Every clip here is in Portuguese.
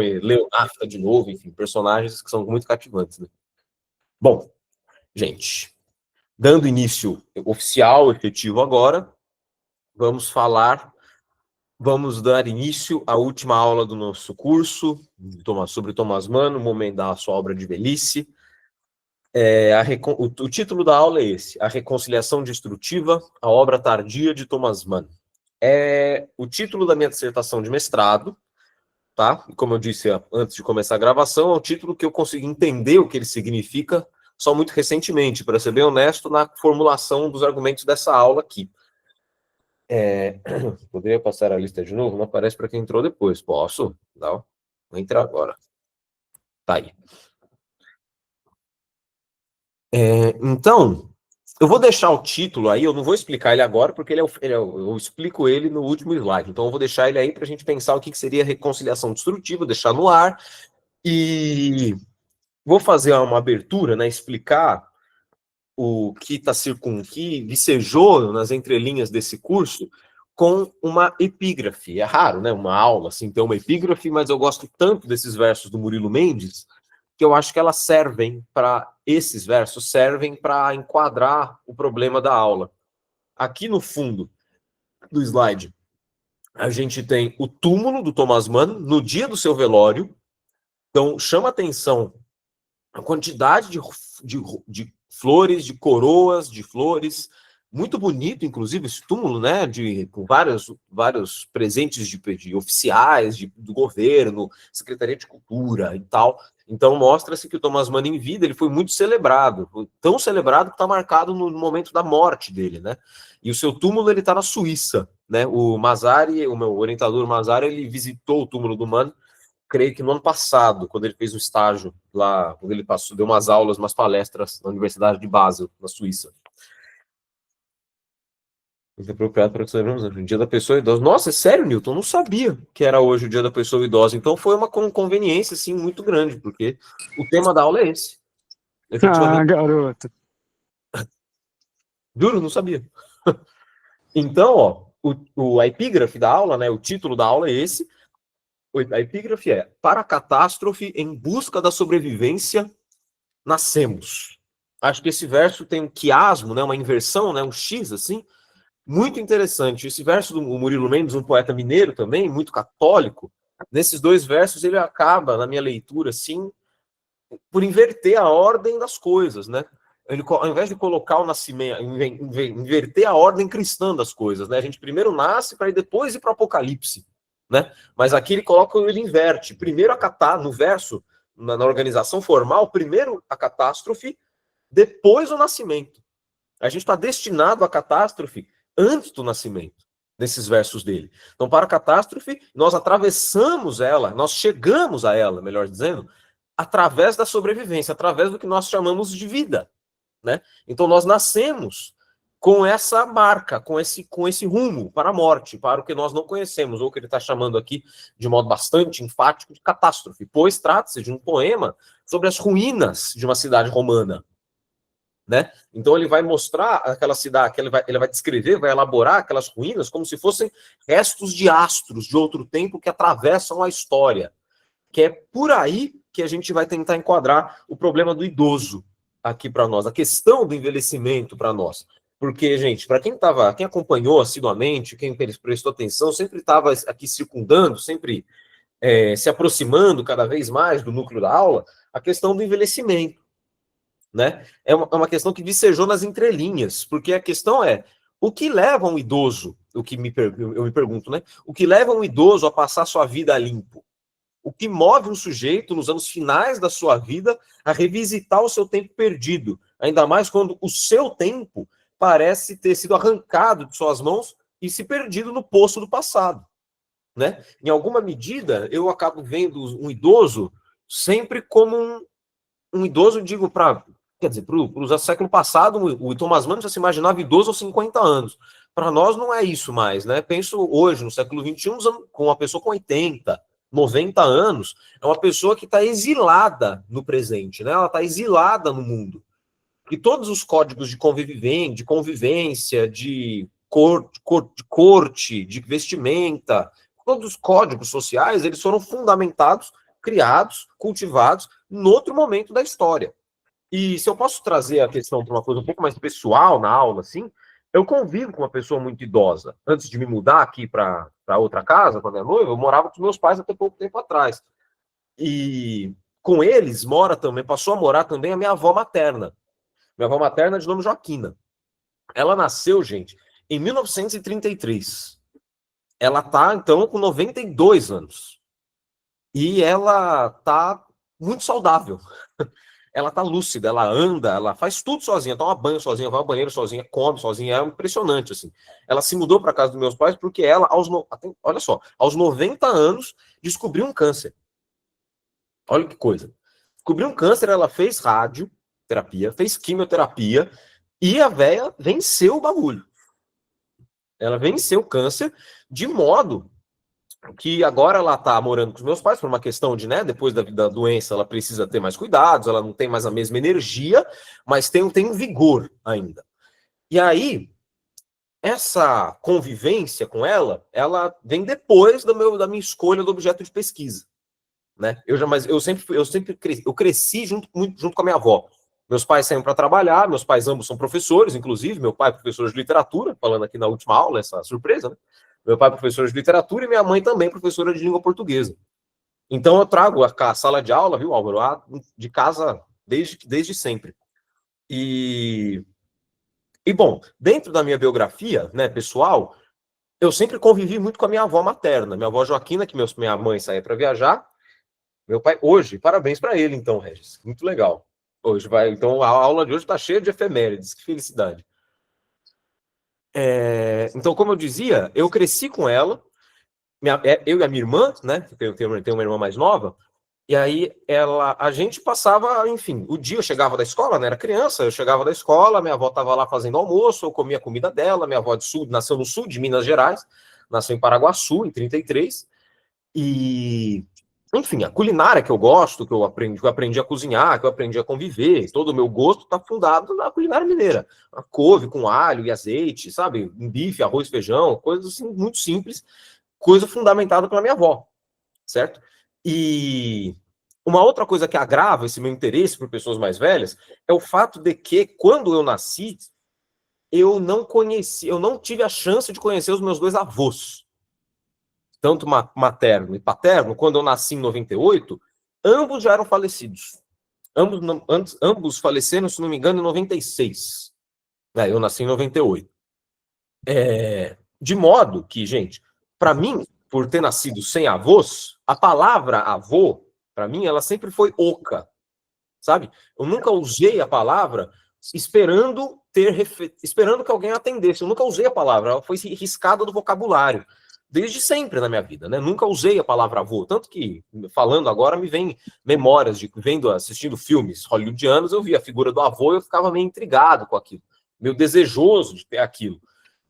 Leonardo de novo, enfim, personagens que são muito cativantes, né? Bom, gente, dando início oficial, efetivo agora, vamos dar início à última aula do nosso curso sobre Thomas Mann, o momento da sua obra de velhice. O título da aula é esse: A Reconciliação Destrutiva, a obra tardia de Thomas Mann. É o título da minha dissertação de mestrado, tá? E como eu disse antes de começar a gravação, é um título que eu consegui entender o que ele significa só muito recentemente, para ser bem honesto, na formulação dos argumentos dessa aula aqui. Poderia passar a lista de novo? Não aparece para quem entrou depois. Posso? Não. Vou entrar agora. Tá aí. Então, eu vou deixar o título aí, eu não vou explicar ele agora, porque eu explico ele no último slide. Então, eu vou deixar ele aí para a gente pensar o que seria reconciliação destrutiva, deixar no ar. E vou fazer uma abertura, né, explicar o que que vicejou nas entrelinhas desse curso com uma epígrafe. É raro, né, uma aula assim ter uma epígrafe, mas eu gosto tanto desses versos do Murilo Mendes que eu acho que elas esses versos servem para enquadrar o problema da aula. Aqui no fundo do slide, a gente tem o túmulo do Thomas Mann no dia do seu velório. Então, chama atenção a quantidade de flores, de coroas, de flores, muito bonito, inclusive, esse túmulo, né, com vários presentes de oficiais, do governo, Secretaria de Cultura e tal. Então, mostra-se que o Thomas Mann, em vida, ele foi muito celebrado, tão celebrado que está marcado no momento da morte dele, né? E o seu túmulo, ele está na Suíça, né? O meu orientador Mazari, ele visitou o túmulo do Mann, creio que no ano passado, quando ele fez um estágio lá, quando ele deu umas aulas, umas palestras na Universidade de Basel, na Suíça. Muito apropriado para que celebramos o Dia da Pessoa Idosa. Nossa, é sério, Newton? Eu não sabia que era hoje o Dia da Pessoa Idosa. Então foi uma conveniência, assim, muito grande, porque o tema da aula é esse. Ah, garoto. Juro, não sabia. Então, ó, a epígrafe da aula, né, o título da aula é esse. A epígrafe é: para a catástrofe, em busca da sobrevivência, nascemos. Acho que esse verso tem um quiasmo, né, uma inversão, né, um X, assim, muito interessante. Esse verso do Murilo Mendes, um poeta mineiro também, muito católico, nesses dois versos ele acaba, na minha leitura, assim, por inverter a ordem das coisas, né? Ele, ao invés de colocar o nascimento, inverter a ordem cristã das coisas, né? A gente primeiro nasce para depois ir para o Apocalipse, né? Mas aqui ele inverte. Primeiro no verso, na organização formal, primeiro a catástrofe, depois o nascimento. A gente está destinado à catástrofe antes do nascimento, nesses versos dele. Então, para a catástrofe, nós atravessamos ela, nós chegamos a ela, melhor dizendo, através da sobrevivência, através do que nós chamamos de vida, né? Então, nós nascemos com essa marca, com esse rumo para a morte, para o que nós não conhecemos, ou que ele está chamando aqui, de modo bastante enfático, de catástrofe, pois trata-se de um poema sobre as ruínas de uma cidade romana, né? Então ele vai mostrar aquela cidade, ele vai descrever, vai elaborar aquelas ruínas como se fossem restos de astros de outro tempo que atravessam a história. Que é por aí que a gente vai tentar enquadrar o problema do idoso aqui para nós, a questão do envelhecimento para nós. Porque, gente, para quem acompanhou assiduamente, quem prestou atenção, sempre estava aqui circundando, sempre se aproximando cada vez mais do núcleo da aula, a questão do envelhecimento, né? É uma questão que vicejou nas entrelinhas, porque a questão é o que leva um idoso, eu me pergunto, né? O que leva um idoso a passar sua vida limpo? O que move um sujeito nos anos finais da sua vida a revisitar o seu tempo perdido, ainda mais quando o seu tempo parece ter sido arrancado de suas mãos e se perdido no poço do passado, né? Em alguma medida, eu acabo vendo um idoso sempre como um idoso, digo, quer dizer, para o século passado, o Thomas Mann já se imaginava idoso aos 50 anos. Para nós não é isso mais, né? Penso hoje, no século XXI, com uma pessoa com 80, 90 anos, é uma pessoa que está exilada no presente, né? Ela está exilada no mundo. E todos os códigos de convivência, de corte, de vestimenta, todos os códigos sociais, eles foram fundamentados criados, cultivados, em outro momento da história. E se eu posso trazer a questão para uma coisa um pouco mais pessoal na aula, assim, eu convivo com uma pessoa muito idosa. Antes de me mudar aqui para outra casa, quando é noiva, eu morava com meus pais até pouco tempo atrás. E com eles passou a morar também a minha avó materna. Minha avó materna é de nome Joaquina. Ela nasceu, gente, em 1933. Ela tá, então, com 92 anos. E ela tá muito saudável. Ela tá lúcida, ela anda, ela faz tudo sozinha, toma banho sozinha, vai ao banheiro sozinha, come sozinha, é impressionante, assim. Ela se mudou para casa dos meus pais porque ela, olha só, aos 90 anos, descobriu um câncer. Olha que coisa. Descobriu um câncer, ela fez radioterapia, fez quimioterapia, e a véia venceu o bagulho. Ela venceu o câncer de modo que agora ela tá morando com os meus pais por uma questão de, né, depois da doença ela precisa ter mais cuidados, ela não tem mais a mesma energia, mas tem um vigor ainda. E aí, essa convivência com ela vem depois da minha escolha do objeto de pesquisa, né? Eu cresci junto com a minha avó. Meus pais saíram para trabalhar, meus pais ambos são professores, inclusive, meu pai é professor de literatura, falando aqui na última aula, essa surpresa, né? Meu pai é professor de literatura e minha mãe também professora de língua portuguesa. Então eu trago a sala de aula, viu, Álvaro, de casa desde sempre. E bom, dentro da minha biografia, né, pessoal, eu sempre convivi muito com a minha avó materna, minha avó Joaquina, que minha mãe saía para viajar. Meu pai, hoje, parabéns para ele, então, Regis. Muito legal. Então, a aula de hoje está cheia de efemérides. Que felicidade. Então, como eu dizia, eu cresci com ela, eu e a minha irmã, né? Eu tenho uma irmã mais nova, e aí a gente passava, enfim, o dia eu chegava da escola, né? Era criança, eu chegava da escola, minha avó estava lá fazendo almoço, eu comia a comida dela, minha avó nasceu no sul de Minas Gerais, nasceu em Paraguaçu, em 33, e enfim, a culinária que eu gosto, que eu aprendi a cozinhar, que eu aprendi a conviver, todo o meu gosto está fundado na culinária mineira. A couve com alho e azeite, sabe? Um bife, arroz, feijão, coisas assim muito simples, coisa fundamentada pela minha avó, certo? E uma outra coisa que agrava esse meu interesse por pessoas mais velhas é o fato de que, quando eu nasci, eu não tive a chance de conhecer os meus dois avós, tanto materno e paterno. Quando eu nasci em 98, ambos já eram falecidos. Ambos faleceram, se não me engano, em 96. Eu nasci em 98. De modo que, gente, para mim, por ter nascido sem avós, a palavra avô, para mim, ela sempre foi oca, sabe? Eu nunca usei a palavra esperando que alguém atendesse. Eu nunca usei a palavra, ela foi riscada do vocabulário. Desde sempre na minha vida, né? Nunca usei a palavra avô, tanto que, falando agora, me vem memórias de assistindo filmes hollywoodianos, eu vi a figura do avô e eu ficava meio intrigado com aquilo, meio desejoso de ter aquilo.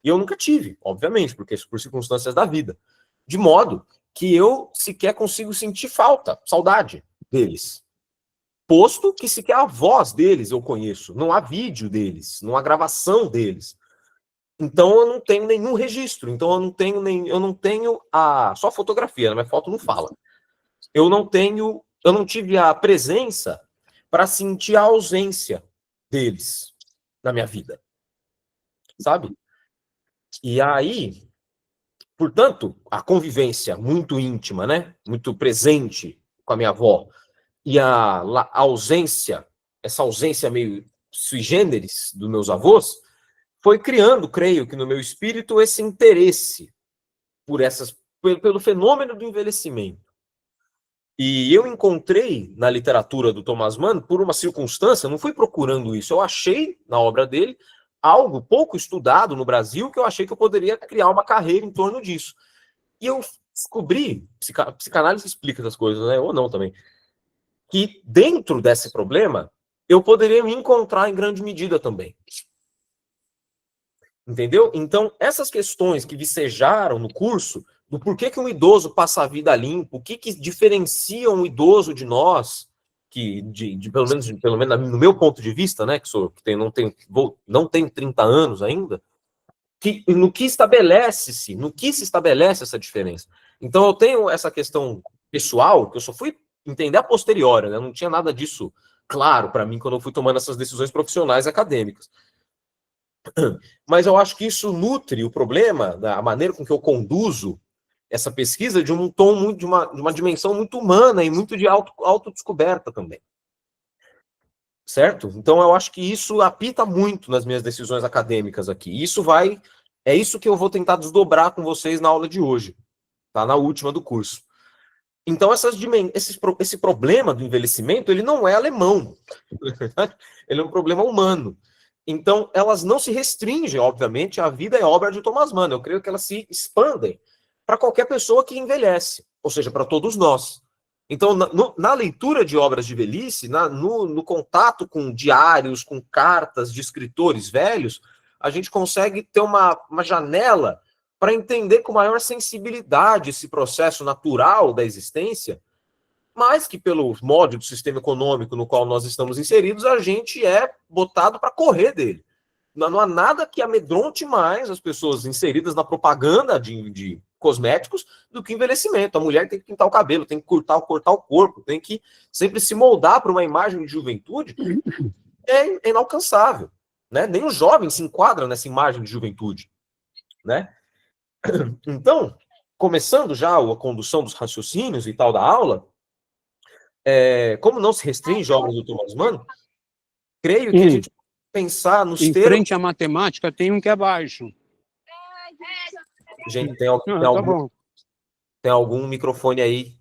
E eu nunca tive, obviamente, porque por circunstâncias da vida. De modo que eu sequer consigo sentir saudade deles. Posto que sequer a voz deles eu conheço, não há vídeo deles, não há gravação deles. Então eu não tenho nenhum registro, então eu não tenho só fotografia, minha foto não fala. Eu não tive a presença para sentir a ausência deles na minha vida, sabe? E aí, portanto, a convivência muito íntima, né? Muito presente com a minha avó, e a ausência, essa ausência meio sui generis dos meus avós, foi criando, creio que no meu espírito, esse interesse pelo fenômeno do envelhecimento. E eu encontrei na literatura do Thomas Mann, por uma circunstância, não fui procurando isso, eu achei na obra dele algo pouco estudado no Brasil, que eu achei que eu poderia criar uma carreira em torno disso. E eu descobri, psicanálise explica essas coisas, né? Ou não também, que dentro desse problema, eu poderia me encontrar em grande medida também. Entendeu? Então, essas questões que vicejaram no curso, do porquê que um idoso passa a vida limpo, o que diferencia um idoso de nós, que pelo menos no meu ponto de vista, né, não tenho 30 anos ainda, no que se estabelece essa diferença. Então, eu tenho essa questão pessoal, que eu só fui entender a posteriori, né? Não tinha nada disso claro para mim quando eu fui tomando essas decisões profissionais e acadêmicas. Mas eu acho que isso nutre o problema, da maneira com que eu conduzo essa pesquisa, de um tom muito, de uma dimensão muito humana e muito de autodescoberta também. Certo? Então eu acho que isso apita muito nas minhas decisões acadêmicas aqui. É isso que eu vou tentar desdobrar com vocês na aula de hoje, tá? Na última do curso. Então esse problema do envelhecimento, ele não é alemão. Ele é um problema humano. Então elas não se restringem, obviamente, à vida e obra de Thomas Mann. Eu creio que elas se expandem para qualquer pessoa que envelhece, ou seja, para todos nós. Então, na leitura de obras de velhice, no contato com diários, com cartas de escritores velhos, a gente consegue ter uma janela para entender com maior sensibilidade esse processo natural da existência, mas que, pelo modo do sistema econômico no qual nós estamos inseridos, a gente é botado para correr dele. Não há nada que amedronte mais as pessoas inseridas na propaganda de cosméticos do que envelhecimento. A mulher tem que pintar o cabelo, tem que cortar o corpo, tem que sempre se moldar para uma imagem de juventude. É inalcançável, né? Nem os jovens se enquadram nessa imagem de juventude, né? Então, começando já a condução dos raciocínios e tal da aula, como não se restringe a obra do Thomas Mann, creio que a gente pensar nos em termos... frente à matemática tem um que é baixo. Gente, tem algum microfone aí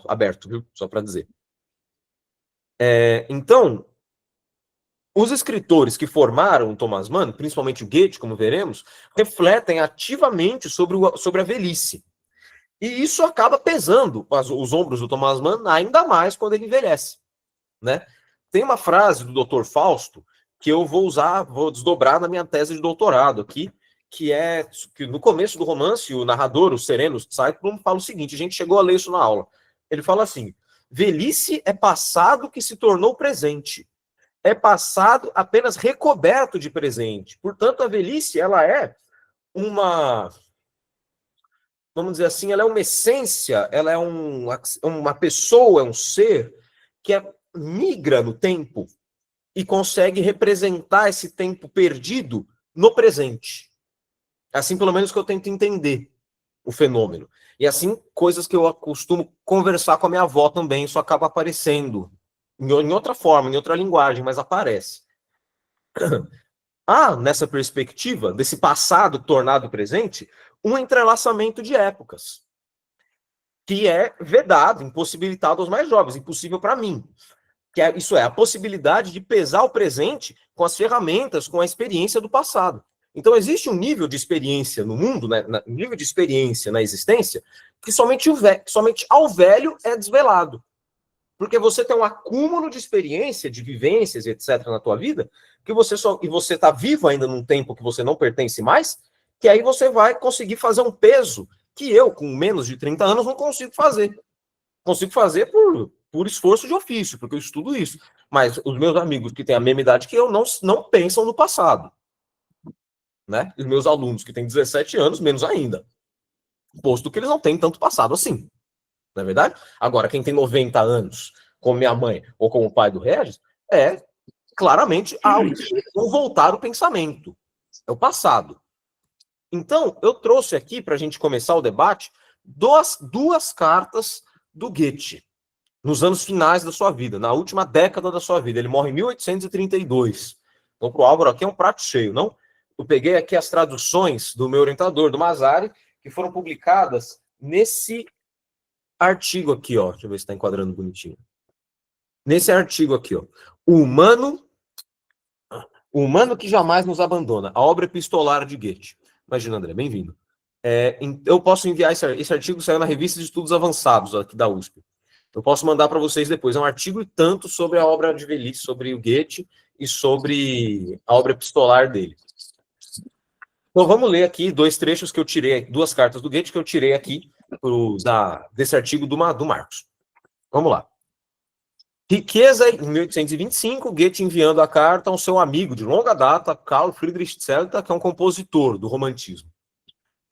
aberto, viu? Só para dizer. Então, os escritores que formaram o Thomas Mann, principalmente o Goethe, como veremos, refletem ativamente sobre a velhice. E isso acaba pesando os ombros do Thomas Mann ainda mais quando ele envelhece, né? Tem uma frase do Dr. Fausto que eu vou desdobrar na minha tese de doutorado aqui, que no começo do romance, o narrador, o Sereno Zeitblum, fala o seguinte, a gente chegou a ler isso na aula. Ele fala assim: velhice é passado que se tornou presente. É passado apenas recoberto de presente. Portanto, a velhice, ela é vamos dizer assim, ela é uma essência, ela é uma pessoa, é um ser que migra no tempo e consegue representar esse tempo perdido no presente. Assim, pelo menos, que eu tento entender o fenômeno. E assim, coisas que eu costumo conversar com a minha avó também, isso acaba aparecendo em outra forma, em outra linguagem, mas aparece. Nessa perspectiva, desse passado tornado presente, um entrelaçamento de épocas, que é vedado, impossibilitado aos mais jovens, impossível para mim. Isso é, a possibilidade de pesar o presente com as ferramentas, com a experiência do passado. Então, existe um nível de experiência no mundo, né, nível de experiência na existência, que somente ao velho é desvelado. Porque você tem um acúmulo de experiência, de vivências, etc., na tua vida, que você está vivo ainda num tempo que você não pertence mais, que aí você vai conseguir fazer um peso que eu, com menos de 30 anos, não consigo fazer. Consigo fazer por esforço de ofício, porque eu estudo isso. Mas os meus amigos que têm a mesma idade que eu não pensam no passado. Né? Os meus alunos que têm 17 anos, menos ainda. Posto que eles não têm tanto passado assim. Não é verdade? Agora, quem tem 90 anos, como minha mãe ou como o pai do Regis, é claramente não voltar o pensamento. É o passado. Então, eu trouxe aqui, para a gente começar o debate, duas cartas do Goethe, nos anos finais da sua vida, na última década da sua vida. Ele morre em 1832. Então, para o Álvaro aqui é um prato cheio, não? Eu peguei aqui as traduções do meu orientador, do Mazari, que foram publicadas nesse artigo aqui, ó. Deixa eu ver se está enquadrando bonitinho. Nesse artigo aqui, ó. O humano que jamais nos abandona. A obra epistolar de Goethe. Imagina, André, bem-vindo. Eu posso enviar esse artigo, saiu na Revista de Estudos Avançados, aqui da USP. Eu posso mandar para vocês depois. É um artigo e tanto sobre a obra de velhice, sobre o Goethe e sobre a obra epistolar dele. Então vamos ler aqui dois trechos que eu tirei, duas cartas do Goethe que eu tirei aqui desse artigo do Marcos. Vamos lá. Riqueza, em 1825, Goethe enviando a carta ao seu amigo de longa data, Carl Friedrich Zelter, que é um compositor do romantismo,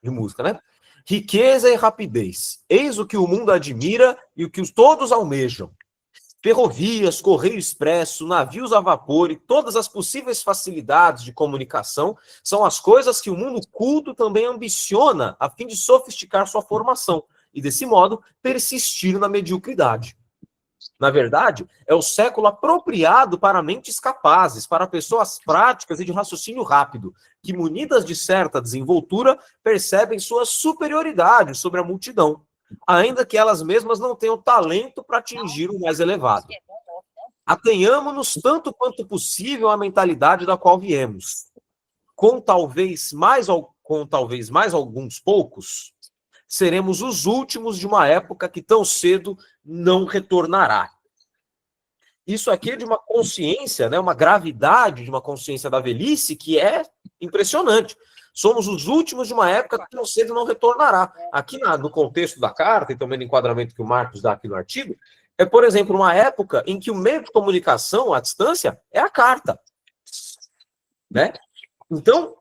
de música, né? Riqueza e rapidez. Eis o que o mundo admira e o que todos almejam. Ferrovias, correio expresso, navios a vapor e todas as possíveis facilidades de comunicação são as coisas que o mundo culto também ambiciona a fim de sofisticar sua formação e, desse modo, persistir na mediocridade. Na verdade, é o século apropriado para mentes capazes, para pessoas práticas e de raciocínio rápido, que, munidas de certa desenvoltura, percebem sua superioridade sobre a multidão, ainda que elas mesmas não tenham talento para atingir o mais elevado. Atenhamo-nos tanto quanto possível à mentalidade da qual viemos. Com talvez mais alguns poucos, seremos os últimos de uma época que tão cedo não retornará. Isso aqui é de uma consciência, né, uma gravidade de uma consciência da velhice que é impressionante. Somos os últimos de uma época que tão cedo não retornará. Aqui no contexto da carta, e também no enquadramento que o Marcos dá aqui no artigo, é, por exemplo, uma época em que o meio de comunicação à distância é a carta. Né? Então,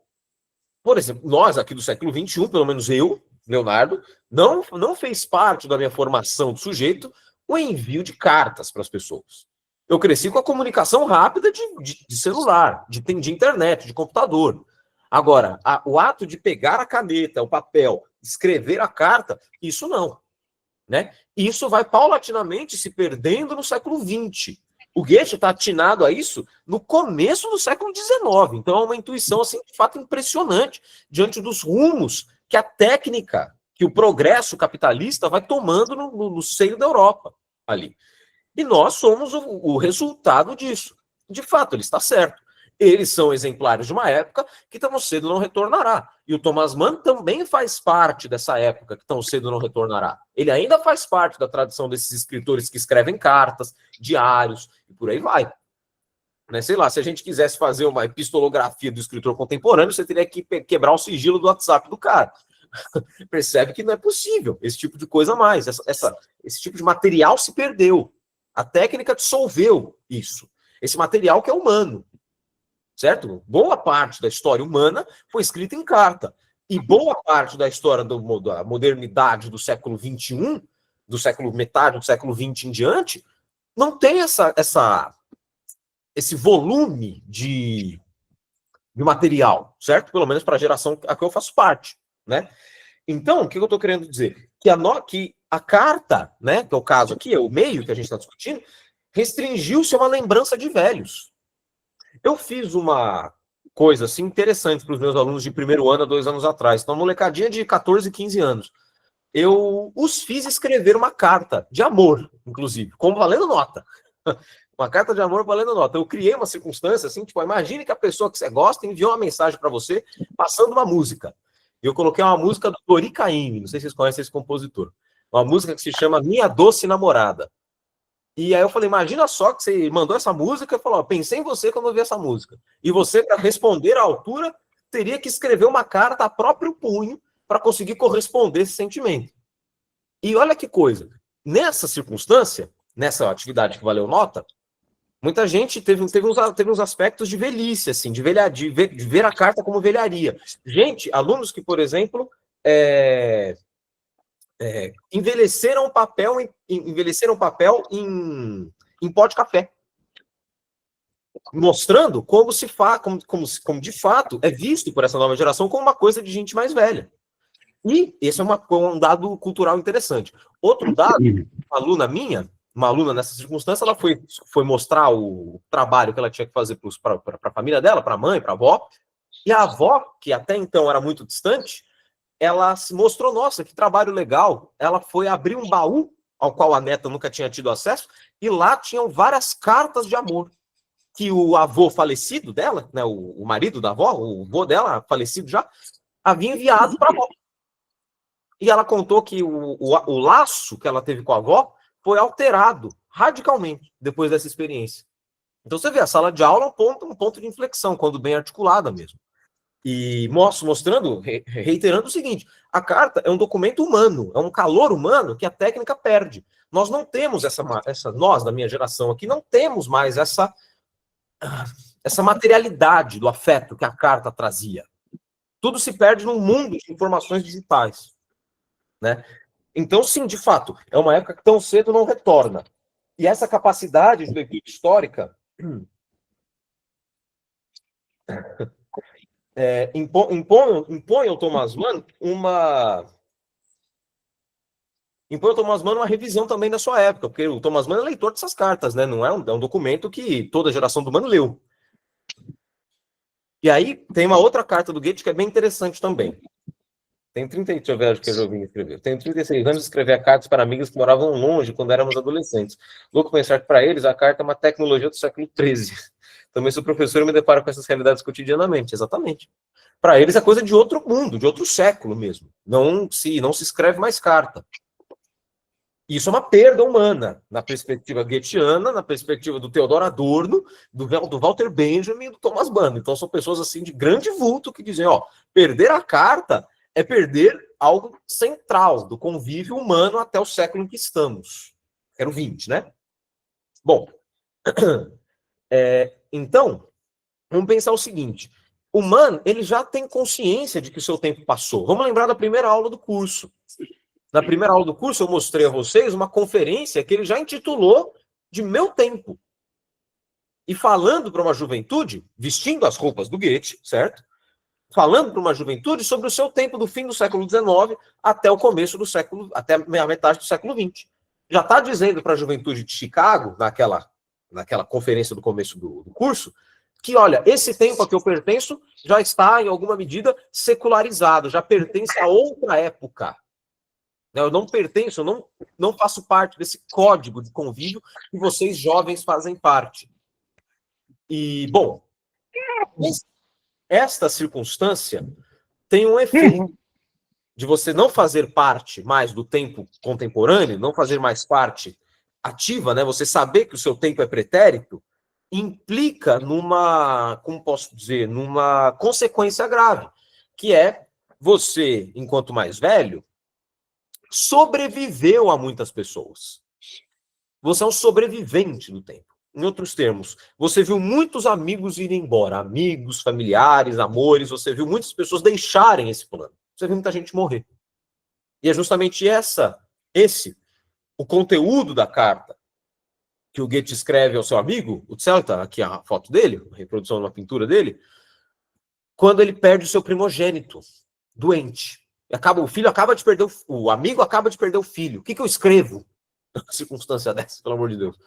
por exemplo, nós aqui do século XXI, pelo menos eu, Leonardo, não fez parte da minha formação do sujeito o envio de cartas para as pessoas. Eu cresci com a comunicação rápida de celular, de internet, de computador. Agora, o ato de pegar a caneta, o papel, escrever a carta, isso não. Né? Isso vai paulatinamente se perdendo no século XX. O Goethe está atinado a isso no começo do século XIX. Então é uma intuição, assim, de fato, impressionante diante dos rumos que a técnica, que o progresso capitalista vai tomando no seio da Europa ali. E nós somos o resultado disso. De fato, ele está certo. Eles são exemplares de uma época que tão cedo não retornará. E o Thomas Mann também faz parte dessa época que tão cedo não retornará. Ele ainda faz parte da tradição desses escritores que escrevem cartas, diários, e por aí vai. Né? Sei lá, se a gente quisesse fazer uma epistolografia do escritor contemporâneo, você teria que quebrar o sigilo do WhatsApp do cara. Percebe que não é possível esse tipo de coisa mais. Esse tipo de material se perdeu. A técnica dissolveu isso. Esse material que é humano. Certo? Boa parte da história humana foi escrita em carta. E boa parte da história da modernidade do século XXI, metade do século XX em diante, não tem esse volume de material, certo? Pelo menos para a geração a que eu faço parte. Né? Então, o que eu estou querendo dizer? Que a carta, né, que é o caso aqui, é o meio que a gente está discutindo, restringiu-se a uma lembrança de velhos. Eu fiz uma coisa assim interessante para os meus alunos de primeiro ano há 2 anos atrás. Então, molecadinha de 14, 15 anos. Eu os fiz escrever uma carta de amor, inclusive, como valendo nota. Uma carta de amor valendo nota. Eu criei uma circunstância assim, tipo, imagine que a pessoa que você gosta enviou uma mensagem para você passando uma música. Eu coloquei uma música do Dori Caymmi, não sei se vocês conhecem esse compositor. Uma música que se chama Minha Doce Namorada. E aí eu falei, imagina só que você mandou essa música e falou, pensei em você quando eu vi essa música. E você, para responder à altura, teria que escrever uma carta a próprio punho para conseguir corresponder esse sentimento. E olha que coisa, nessa circunstância, nessa atividade que valeu nota, muita gente teve uns aspectos de velhice, assim, de ver a carta como velharia. Gente, alunos que, por exemplo, envelheceram papel em pó de café, mostrando como de fato é visto por essa nova geração como uma coisa de gente mais velha. E esse é um dado cultural interessante. Outro dado, uma aluna nessa circunstância, ela foi mostrar o trabalho que ela tinha que fazer para a família dela, para a mãe, para a avó, e a avó, que até então era muito distante, ela se mostrou, nossa, que trabalho legal. Ela foi abrir um baú ao qual a neta nunca tinha tido acesso, e lá tinham várias cartas de amor que o avô falecido dela, né, o marido da avó, o avô dela, falecido já, havia enviado para a avó. E ela contou que o laço que ela teve com a avó foi alterado radicalmente depois dessa experiência. Então você vê, a sala de aula é um ponto de inflexão, quando bem articulada mesmo. E reiterando o seguinte, a carta é um documento humano, é um calor humano que a técnica perde. Nós não temos nós da minha geração aqui, não temos mais essa materialidade do afeto que a carta trazia. Tudo se perde num mundo de informações digitais. Né? Então, sim, de fato, é uma época que tão cedo não retorna. E essa capacidade de leitura histórica impõe ao Thomas Mann uma revisão também da sua época, porque o Thomas Mann é leitor dessas cartas, né? Não é um documento que toda a geração do Mann leu. E aí tem uma outra carta do Goethe que é bem interessante também. Deixa eu ver o que eu vim escrever. Tenho 36 anos e escrever cartas para amigos que moravam longe quando éramos adolescentes. Louco pensar que para eles a carta é uma tecnologia do século XIII. Também sou professor e me deparo com essas realidades cotidianamente. Exatamente. Para eles é coisa de outro mundo, de outro século mesmo. Não se escreve mais carta. Isso é uma perda humana, na perspectiva goetheana, na perspectiva do Theodor Adorno, do Walter Benjamin e do Thomas Mann. Então são pessoas assim de grande vulto que dizem, perder a carta é perder algo central do convívio humano até o século em que estamos. Era o 20, né? Bom, então, vamos pensar o seguinte. O Mann, ele já tem consciência de que o seu tempo passou. Vamos lembrar da primeira aula do curso. Na primeira aula do curso, eu mostrei a vocês uma conferência que ele já intitulou de Meu Tempo. E falando para uma juventude, vestindo as roupas do Goethe, certo? Falando para uma juventude sobre o seu tempo do fim do século XIX até o começo do século, até a metade do século XX. Já está dizendo para a juventude de Chicago, naquela conferência do começo do curso, que, olha, esse tempo a que eu pertenço já está, em alguma medida, secularizado, já pertence a outra época. Eu não pertenço, eu não faço parte desse código de convívio que vocês jovens fazem parte. E, bom, esta circunstância tem um efeito de você não fazer parte mais do tempo contemporâneo, não fazer mais parte ativa, né? Você saber que o seu tempo é pretérito, implica como posso dizer, numa consequência grave, que é você, enquanto mais velho, sobreviveu a muitas pessoas. Você é um sobrevivente do tempo. Em outros termos, você viu muitos amigos irem embora, amigos, familiares, amores, você viu muitas pessoas deixarem esse plano. Você viu muita gente morrer. E é justamente o conteúdo da carta que o Goethe escreve ao seu amigo, o Zelta, aqui a foto dele, a reprodução de uma pintura dele, quando ele perde o seu primogênito, doente. O amigo acaba de perder o filho. O que eu escrevo numa circunstância dessa, pelo amor de Deus?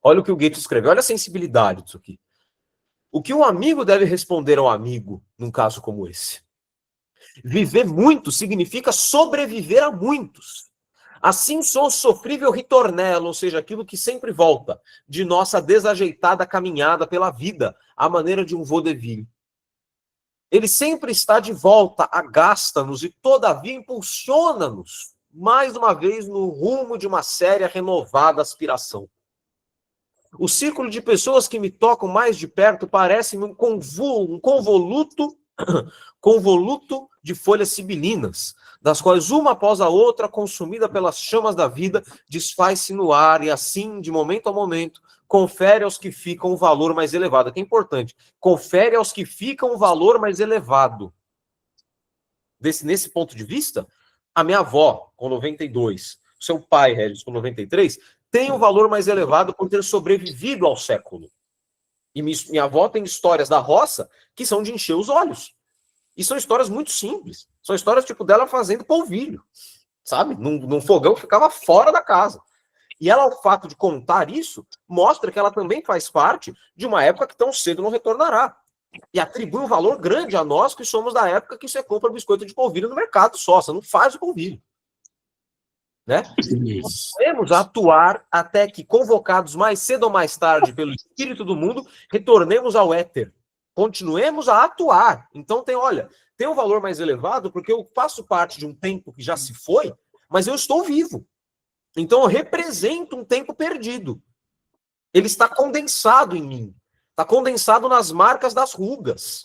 Olha o que o Goethe escreveu, olha a sensibilidade disso aqui. O que um amigo deve responder ao amigo num caso como esse? Viver muito significa sobreviver a muitos. Assim sou sofrível ritornello, ou seja, aquilo que sempre volta de nossa desajeitada caminhada pela vida, à maneira de um vaudeville. Ele sempre está de volta, agasta-nos e, todavia, impulsiona-nos, mais uma vez, no rumo de uma séria, renovada aspiração. O círculo de pessoas que me tocam mais de perto parece-me um convoluto de folhas sibilinas, das quais uma após a outra, consumida pelas chamas da vida, desfaz-se no ar e assim, de momento a momento, confere aos que ficam um valor mais elevado. Que é importante, confere aos que ficam um valor mais elevado. Nesse ponto de vista, a minha avó, com 92, seu pai, Regis, com 93, tem um valor mais elevado por ter sobrevivido ao século. E minha avó tem histórias da roça que são de encher os olhos. E são histórias muito simples. São histórias tipo dela fazendo polvilho, sabe? Num fogão que ficava fora da casa. E ela, o fato de contar isso, mostra que ela também faz parte de uma época que tão cedo não retornará. E atribui um valor grande a nós que somos da época que você compra biscoito de polvilho no mercado só. Você não faz o polvilho. Né? Podemos atuar até que, convocados mais cedo ou mais tarde pelo espírito do mundo, retornemos ao éter. Continuemos a atuar. Então tem um valor mais elevado porque eu faço parte de um tempo que já se foi, mas eu estou vivo. Então eu represento um tempo perdido. Ele está condensado em mim. Está condensado nas marcas das rugas.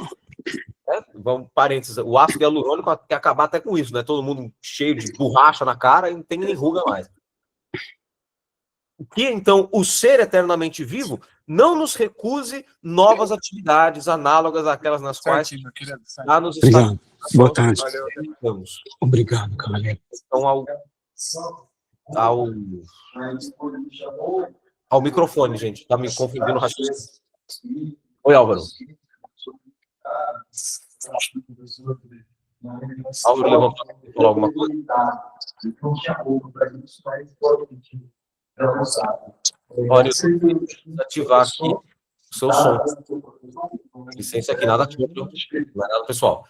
Vamos, parênteses, o ácido hialurônico quer acabar até com isso, né? Todo mundo cheio de borracha na cara e não tem nem ruga mais. Que, então, o ser eternamente vivo não nos recuse novas atividades análogas àquelas nas quais já nos está... Obrigado. Boa tarde. Vamos. Obrigado, cavaleiro. Então, Ao microfone, gente. Tá me confundindo o raciocínio. Oi, Álvaro. Álvaro levantou para falar alguma coisa? Olha, eu vou ativar aqui o seu som. Licença aqui, nada aqui, não é nada pessoal.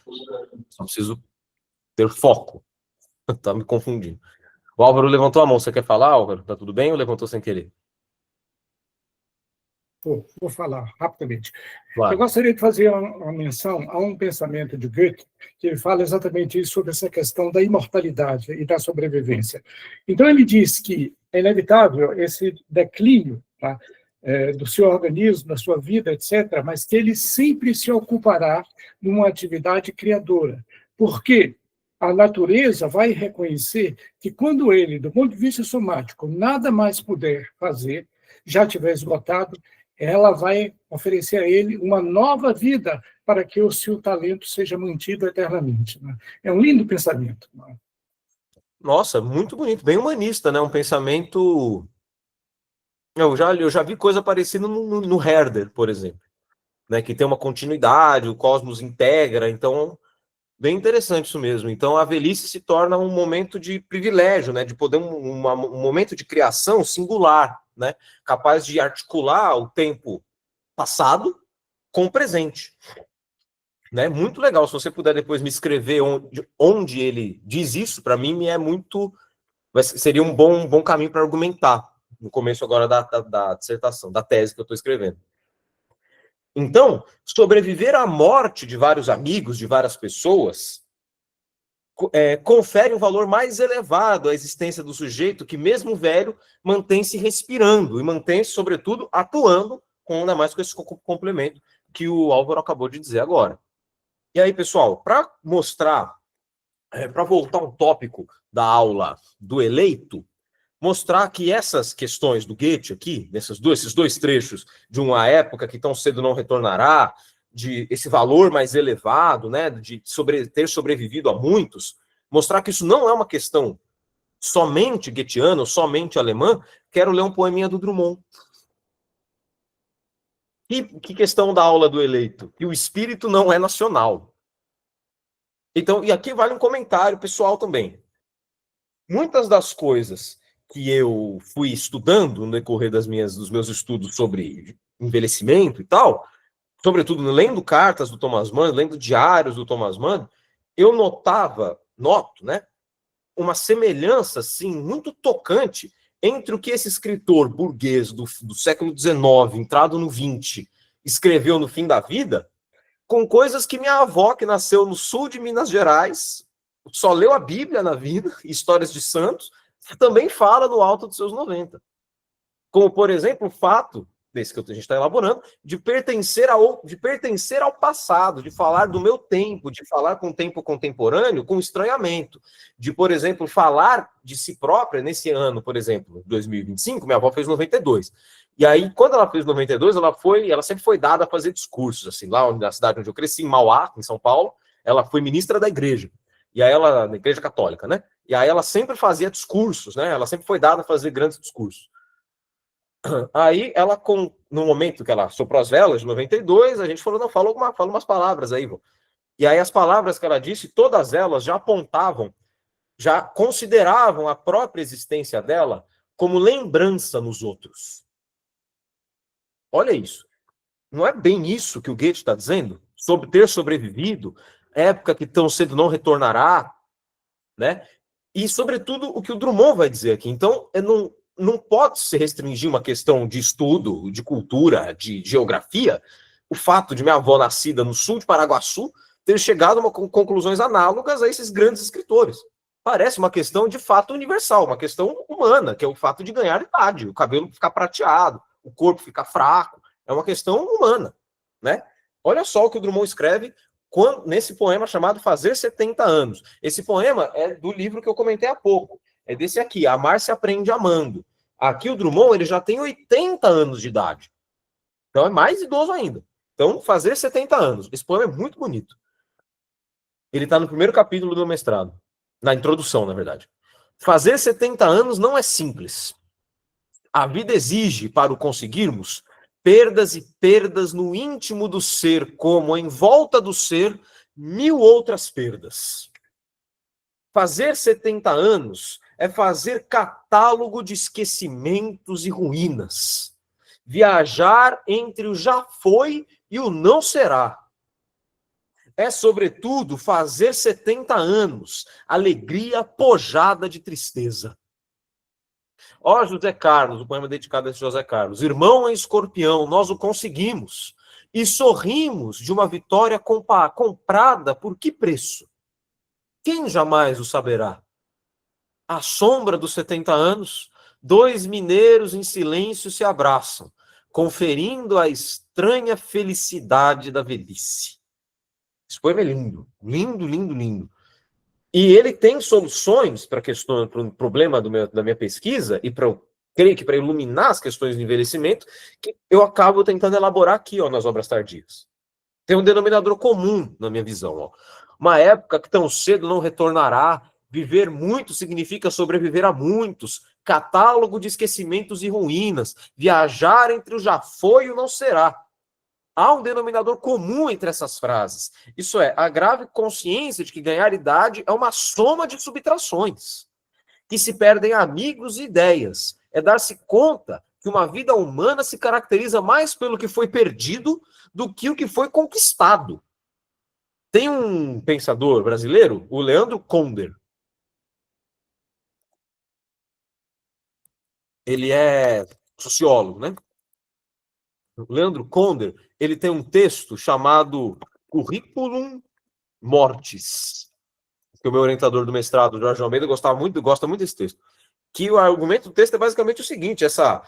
Só preciso ter foco. Tá me confundindo. O Álvaro levantou a mão. Você quer falar, Álvaro? Tá tudo bem ou levantou sem querer? Vou falar rapidamente. Claro. Eu gostaria de fazer uma menção a um pensamento de Goethe, que ele fala exatamente isso, sobre essa questão da imortalidade e da sobrevivência. Então, ele diz que é inevitável esse declínio, tá, do seu organismo, da sua vida, etc., mas que ele sempre se ocupará de uma atividade criadora. Por quê? A natureza vai reconhecer que quando ele, do ponto de vista somático, nada mais puder fazer, já tiver esgotado, ela vai oferecer a ele uma nova vida para que o seu talento seja mantido eternamente. Né? É um lindo pensamento. Né? Nossa, muito bonito, bem humanista, né? Um pensamento... Eu já vi coisa parecida no Herder, por exemplo, né? Que tem uma continuidade, o cosmos integra, então... Bem interessante isso mesmo. Então, a velhice se torna um momento de privilégio, né? De poder um momento de criação singular, né? Capaz de articular o tempo passado com o presente. Né? Muito legal. Se você puder depois me escrever onde ele diz isso, para mim é muito... Seria um bom caminho para argumentar no começo agora da dissertação, da tese que eu estou escrevendo. Então, sobreviver à morte de vários amigos, de várias pessoas, confere um valor mais elevado à existência do sujeito que, mesmo velho, mantém-se respirando e mantém-se, sobretudo, atuando, ainda mais com esse complemento que o Álvaro acabou de dizer agora. E aí, pessoal, para mostrar, para voltar ao tópico da aula do eleito, mostrar que essas questões do Goethe aqui, esses dois trechos de uma época que tão cedo não retornará, de esse valor mais elevado, né, de ter sobrevivido a muitos, mostrar que isso não é uma questão somente goetheana ou somente alemã. Quero ler um poeminha do Drummond. Que questão da aula do eleito? Que o espírito não é nacional. Então, e aqui vale um comentário pessoal também. Muitas das coisas que eu fui estudando no decorrer dos meus estudos sobre envelhecimento e tal, sobretudo lendo cartas do Thomas Mann, lendo diários do Thomas Mann, eu noto, né, uma semelhança, assim, muito tocante entre o que esse escritor burguês do século XIX, entrado no XX, escreveu no fim da vida, com coisas que minha avó, que nasceu no sul de Minas Gerais, só leu a Bíblia na vida, histórias de santos, que também fala no alto dos seus 90. Como, por exemplo, o fato, desse que a gente está elaborando, de pertencer ao passado, de falar do meu tempo, de falar com o tempo contemporâneo com estranhamento, de, por exemplo, falar de si própria nesse ano, por exemplo, 2025, minha avó fez 92. E aí, quando ela fez 92, ela sempre foi dada a fazer discursos, assim, lá na cidade onde eu cresci, em Mauá, em São Paulo, ela foi ministra da igreja. E aí na igreja católica, né? E aí ela sempre fazia discursos, né? Ela sempre foi dada a fazer grandes discursos. Aí ela, no momento que ela soprou as velas, de 92, a gente falou, não, fala umas palavras aí, vô. E aí as palavras que ela disse, todas elas já apontavam, já consideravam a própria existência dela como lembrança nos outros. Olha isso. Não é bem isso que o Goethe está dizendo? Sobre ter sobrevivido, época que tão cedo não retornará, né? E, sobretudo, o que o Drummond vai dizer aqui. Então, não pode se restringir uma questão de estudo, de cultura, de geografia, o fato de minha avó, nascida no sul de Paraguaçu, ter chegado a conclusões análogas a esses grandes escritores. Parece uma questão de fato universal, uma questão humana, que é o fato de ganhar idade, o cabelo ficar prateado, o corpo ficar fraco. É uma questão humana, né? Olha só o que o Drummond escreve nesse poema chamado Fazer 70 Anos. Esse poema é do livro que eu comentei há pouco. É desse aqui, Amar se Aprende Amando. Aqui o Drummond ele já tem 80 anos de idade. Então é mais idoso ainda. Então, Fazer 70 Anos. Esse poema é muito bonito. Ele está no primeiro capítulo do mestrado. Na introdução, na verdade. Fazer 70 anos não é simples. A vida exige, para o conseguirmos, perdas e perdas no íntimo do ser, como em volta do ser, 1000 outras perdas. Fazer 70 anos é fazer catálogo de esquecimentos e ruínas. Viajar entre o já foi e o não será. É, sobretudo, fazer 70 anos, alegria pojada de tristeza. Ó José Carlos, o poema dedicado a José Carlos. Irmão em Escorpião, nós o conseguimos. E sorrimos de uma vitória comprada por que preço? Quem jamais o saberá? À sombra dos 70 anos, 2 mineiros em silêncio se abraçam, conferindo a estranha felicidade da velhice. Esse poema é lindo, lindo, lindo, lindo. E ele tem soluções para o problema da minha pesquisa e creio que para iluminar as questões do envelhecimento, que eu acabo tentando elaborar aqui, ó, nas obras tardias. Tem um denominador comum na minha visão, ó. Uma época que tão cedo não retornará. Viver muito significa sobreviver a muitos. Catálogo de esquecimentos e ruínas. Viajar entre o já foi e o não será. Há um denominador comum entre essas frases. Isso é, a grave consciência de que ganhar idade é uma soma de subtrações, que se perdem amigos e ideias. É dar-se conta que uma vida humana se caracteriza mais pelo que foi perdido do que o que foi conquistado. Tem um pensador brasileiro, o Leandro Conder. Ele é sociólogo, né? O Leandro Conder, ele tem um texto chamado Curriculum Mortis, que o meu orientador do mestrado, Jorge Almeida, gosta muito desse texto. Que o argumento do texto é basicamente o seguinte: essa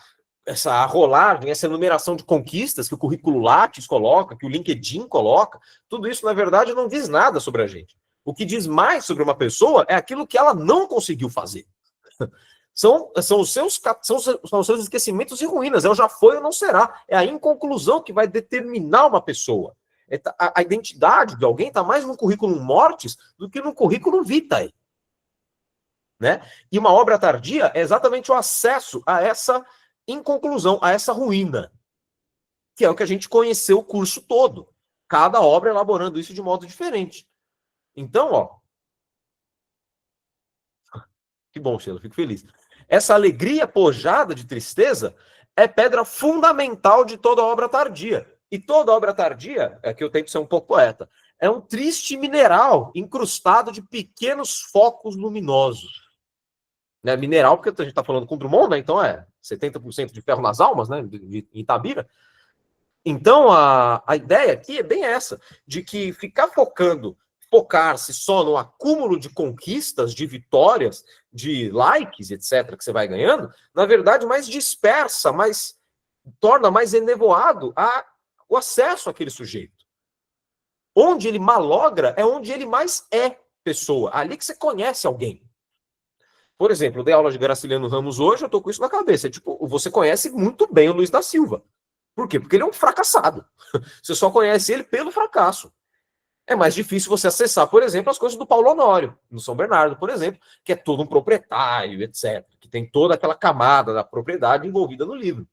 rolagem, essa enumeração de conquistas que o currículo Lattes coloca, que o LinkedIn coloca, tudo isso, na verdade, não diz nada sobre a gente. O que diz mais sobre uma pessoa é aquilo que ela não conseguiu fazer. São os seus esquecimentos e ruínas. É o já foi ou não será. É a inconclusão que vai determinar uma pessoa. A identidade de alguém está mais no currículo mortis do que no currículo vitae. Né? E uma obra tardia é exatamente o acesso a essa inconclusão, a essa ruína, que é o que a gente conheceu o curso todo. Cada obra elaborando isso de modo diferente. Então, ó, que bom, Sheila, fico feliz. Essa alegria pojada de tristeza é pedra fundamental de toda obra tardia. E toda obra tardia, é que eu tento ser um pouco poeta, é um triste mineral incrustado de pequenos focos luminosos. Né, mineral, porque a gente está falando com Drummond, né, então é 70% de ferro nas almas, né, de Itabira. Então, a ideia aqui é bem essa, de que focar-se só no acúmulo de conquistas, de vitórias, de likes, etc., que você vai ganhando, na verdade, mais dispersa, torna mais enevoado o acesso àquele sujeito. Onde ele malogra é onde ele mais é pessoa, ali que você conhece alguém. Por exemplo, eu dei aula de Graciliano Ramos hoje, eu tô com isso na cabeça. Tipo, você conhece muito bem o Luiz da Silva. Por quê? Porque ele é um fracassado. Você só conhece ele pelo fracasso. É mais difícil você acessar, por exemplo, as coisas do Paulo Honório, no São Bernardo, por exemplo, que é todo um proprietário, etc., que tem toda aquela camada da propriedade envolvida no livro.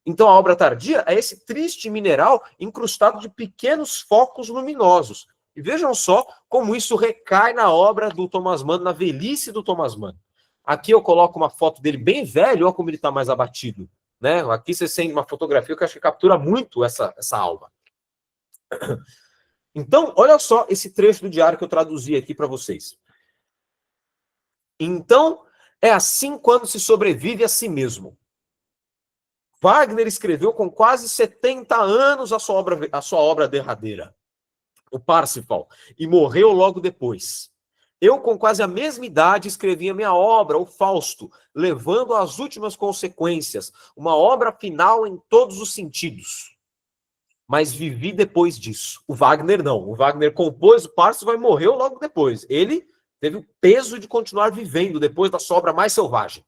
Então, a obra tardia é esse triste mineral incrustado de pequenos focos luminosos. E vejam só como isso recai na obra do Thomas Mann, na velhice do Thomas Mann. Aqui eu coloco uma foto dele bem velho, olha como ele está mais abatido. Né? Aqui você tem uma fotografia que eu acho que captura muito essa alma. Então, olha só esse trecho do diário que eu traduzi aqui para vocês. Então, é assim quando se sobrevive a si mesmo. Wagner escreveu com quase 70 anos a sua obra derradeira, o Parsifal, e morreu logo depois. Eu, com quase a mesma idade, escrevi a minha obra, o Fausto, levando às últimas consequências, uma obra final em todos os sentidos. Mas vivi depois disso. O Wagner não. O Wagner compôs o Parsifal e morreu logo depois. Ele teve o peso de continuar vivendo depois da sua obra mais selvagem.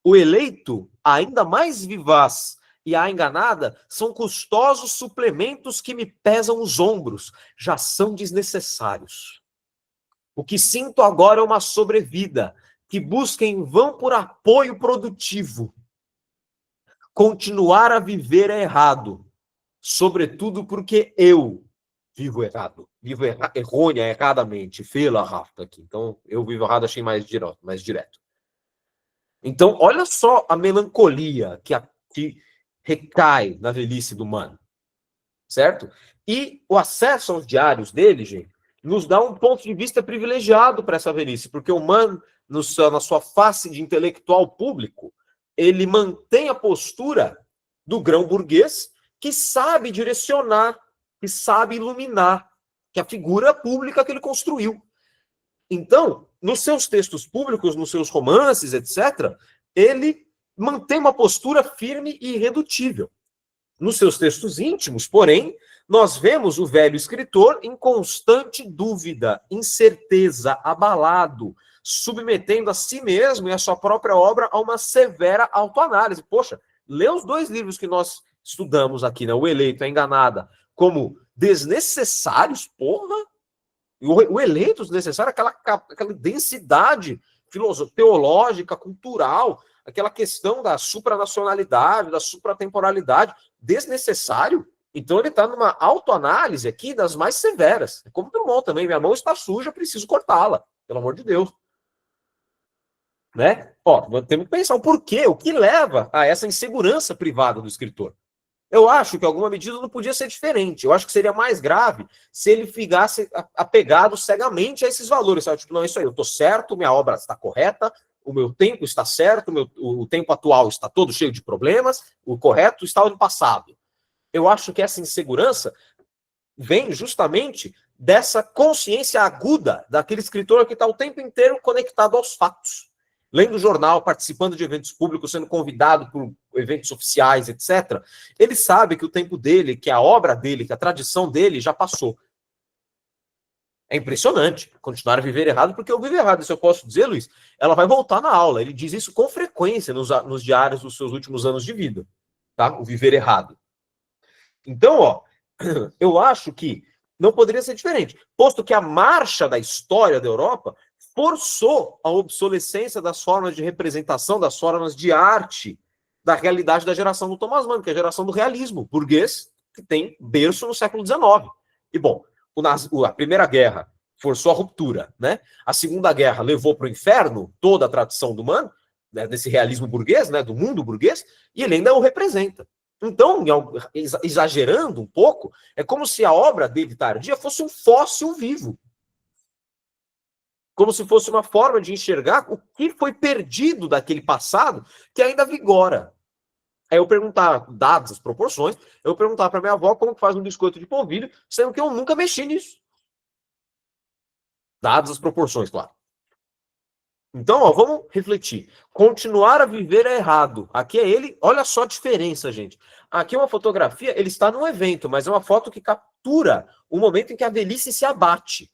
O eleito, ainda mais vivaz, e a enganada são custosos suplementos que me pesam os ombros, já são desnecessários. O que sinto agora é uma sobrevida, que busca em vão por apoio produtivo. Continuar a viver é errado, sobretudo porque eu vivo errado, erradamente, fela Rafa aqui. Então, eu vivo errado, achei mais direto. Então, olha só a melancolia que recai na velhice do humano, certo? E o acesso aos diários dele, gente, nos dá um ponto de vista privilegiado para essa velhice, porque o humano, na sua face de intelectual público, ele mantém a postura do grão-burguês que sabe direcionar, que sabe iluminar, que é a figura pública que ele construiu. Então, nos seus textos públicos, nos seus romances, etc., ele mantém uma postura firme e irredutível. Nos seus textos íntimos, porém, nós vemos o velho escritor em constante dúvida, incerteza, abalado, submetendo a si mesmo e a sua própria obra a uma severa autoanálise. Poxa, lê os 2 livros que nós estudamos aqui, né? O Eleito e a Enganada, como desnecessários, porra! O eleito desnecessário, aquela densidade teológica, cultural, aquela questão da supranacionalidade, da supratemporalidade, desnecessário. Então ele está numa autoanálise aqui das mais severas. É como Drummond também, minha mão está suja, preciso cortá-la, pelo amor de Deus. Né? Ó, temos que pensar o porquê, o que leva a essa insegurança privada do escritor. Eu acho que alguma medida não podia ser diferente. Eu acho que seria mais grave se ele ficasse apegado cegamente a esses valores. Sabe? Tipo, não, é isso aí, eu estou certo, minha obra está correta, o meu tempo está certo, o tempo atual está todo cheio de problemas, o correto está no passado. Eu acho que essa insegurança vem justamente dessa consciência aguda daquele escritor que está o tempo inteiro conectado aos fatos. Lendo o jornal, participando de eventos públicos, sendo convidado por eventos oficiais, etc., ele sabe que o tempo dele, que a obra dele, que a tradição dele já passou. É impressionante continuar a viver errado, porque eu vivo errado, isso eu posso dizer, Luiz. Ela vai voltar na aula, ele diz isso com frequência nos diários dos seus últimos anos de vida, tá? O viver errado. Então, ó, eu acho que não poderia ser diferente, posto que a marcha da história da Europa forçou a obsolescência das formas de representação, das formas de arte, da realidade da geração do Thomas Mann, que é a geração do realismo burguês, que tem berço no século XIX. E, bom, a Primeira Guerra forçou a ruptura, né? A Segunda Guerra levou para o inferno toda a tradição do Mann, né, desse realismo burguês, né, do mundo burguês, e ele ainda o representa. Então, exagerando um pouco, é como se a obra dele tardia fosse um fóssil vivo. Como se fosse uma forma de enxergar o que foi perdido daquele passado que ainda vigora. Aí eu perguntar, dadas as proporções, eu perguntar para minha avó como faz um biscoito de polvilho, sendo que eu nunca mexi nisso. Dadas as proporções, claro. Então, ó, vamos refletir. Continuar a viver é errado. Aqui é ele, olha só a diferença, gente. Aqui é uma fotografia, ele está num evento, mas é uma foto que captura o momento em que a velhice se abate.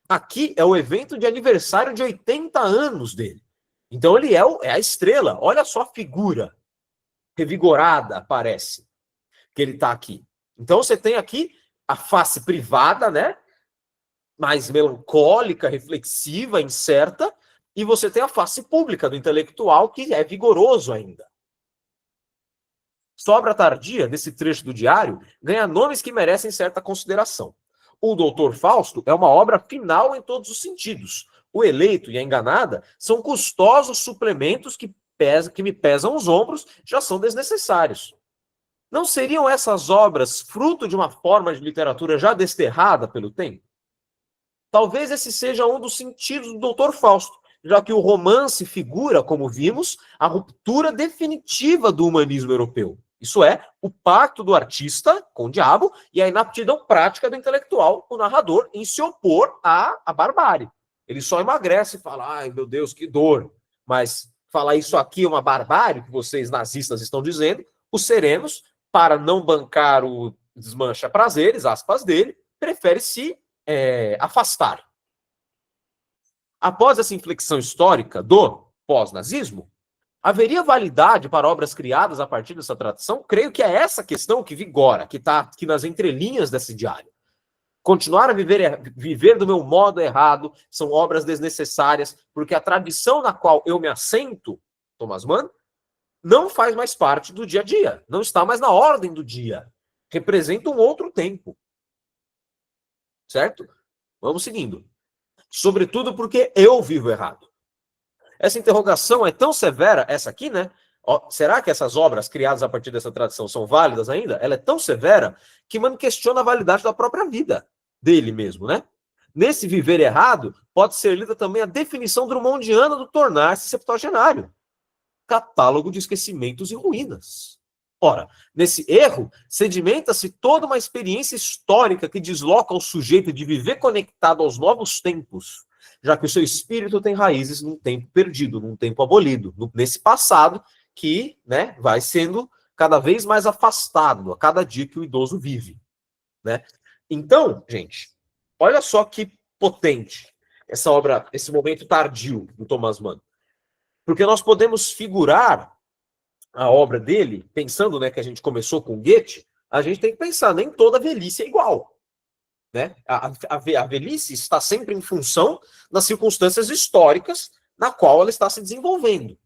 Aqui é o evento de aniversário de 80 anos dele. Então ele é a estrela. Olha só a figura revigorada, parece, que ele está aqui. Então você tem aqui a face privada, né? Mais melancólica, reflexiva, incerta. E você tem a face pública do intelectual, que é vigoroso ainda. Sobra tardia, desse trecho do diário, ganha nomes que merecem certa consideração. O Doutor Fausto é uma obra final em todos os sentidos. O Eleito e a Enganada são custosos suplementos que me pesam os ombros, já são desnecessários. Não seriam essas obras fruto de uma forma de literatura já desterrada pelo tempo? Talvez esse seja um dos sentidos do Doutor Fausto, já que o romance figura, como vimos, a ruptura definitiva do humanismo europeu. Isso é, o pacto do artista com o diabo e a inaptidão prática do intelectual, o narrador, em se opor à barbárie. Ele só emagrece e fala, ai meu Deus, que dor. Mas falar isso aqui é uma barbárie, que vocês nazistas estão dizendo, os serenos, para não bancar o desmancha prazeres, aspas dele, prefere se afastar. Após essa inflexão histórica do pós-nazismo, haveria validade para obras criadas a partir dessa tradição? Creio que é essa questão que vigora, que está aqui nas entrelinhas desse diário. Continuar a viver do meu modo errado são obras desnecessárias, porque a tradição na qual eu me assento, Thomas Mann, não faz mais parte do dia a dia, não está mais na ordem do dia. Representa um outro tempo. Certo? Vamos seguindo. Sobretudo porque eu vivo errado. Essa interrogação é tão severa, essa aqui, né? Será que essas obras criadas a partir dessa tradição são válidas ainda? Ela é tão severa que Mann questiona a validade da própria vida dele mesmo, né? Nesse viver errado, pode ser lida também a definição drummondiana do tornar-se septuagenário. Catálogo de esquecimentos e ruínas. Ora, nesse erro, sedimenta-se toda uma experiência histórica que desloca o sujeito de viver conectado aos novos tempos, já que o seu espírito tem raízes num tempo perdido, num tempo abolido, nesse passado que, né, vai sendo cada vez mais afastado a cada dia que o idoso vive, né? Então, gente, olha só que potente essa obra, esse momento tardio do Thomas Mann. Porque nós podemos figurar a obra dele, pensando, né, que a gente começou com Goethe, a gente tem que pensar, nem toda velhice é igual. Né? A velhice está sempre em função das circunstâncias históricas na qual ela está se desenvolvendo.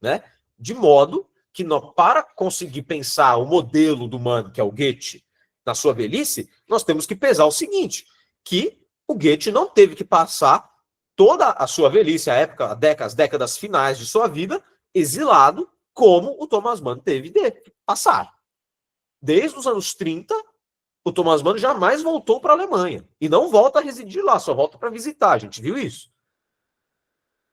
Né? De modo que, para conseguir pensar o modelo do Mann, que é o Goethe, na sua velhice, nós temos que pesar o seguinte, que o Goethe não teve que passar toda a sua velhice, a época, as décadas finais de sua vida, exilado, como o Thomas Mann teve de passar. Desde os anos 30, o Thomas Mann jamais voltou para a Alemanha. E não volta a residir lá, só volta para visitar. A gente viu isso.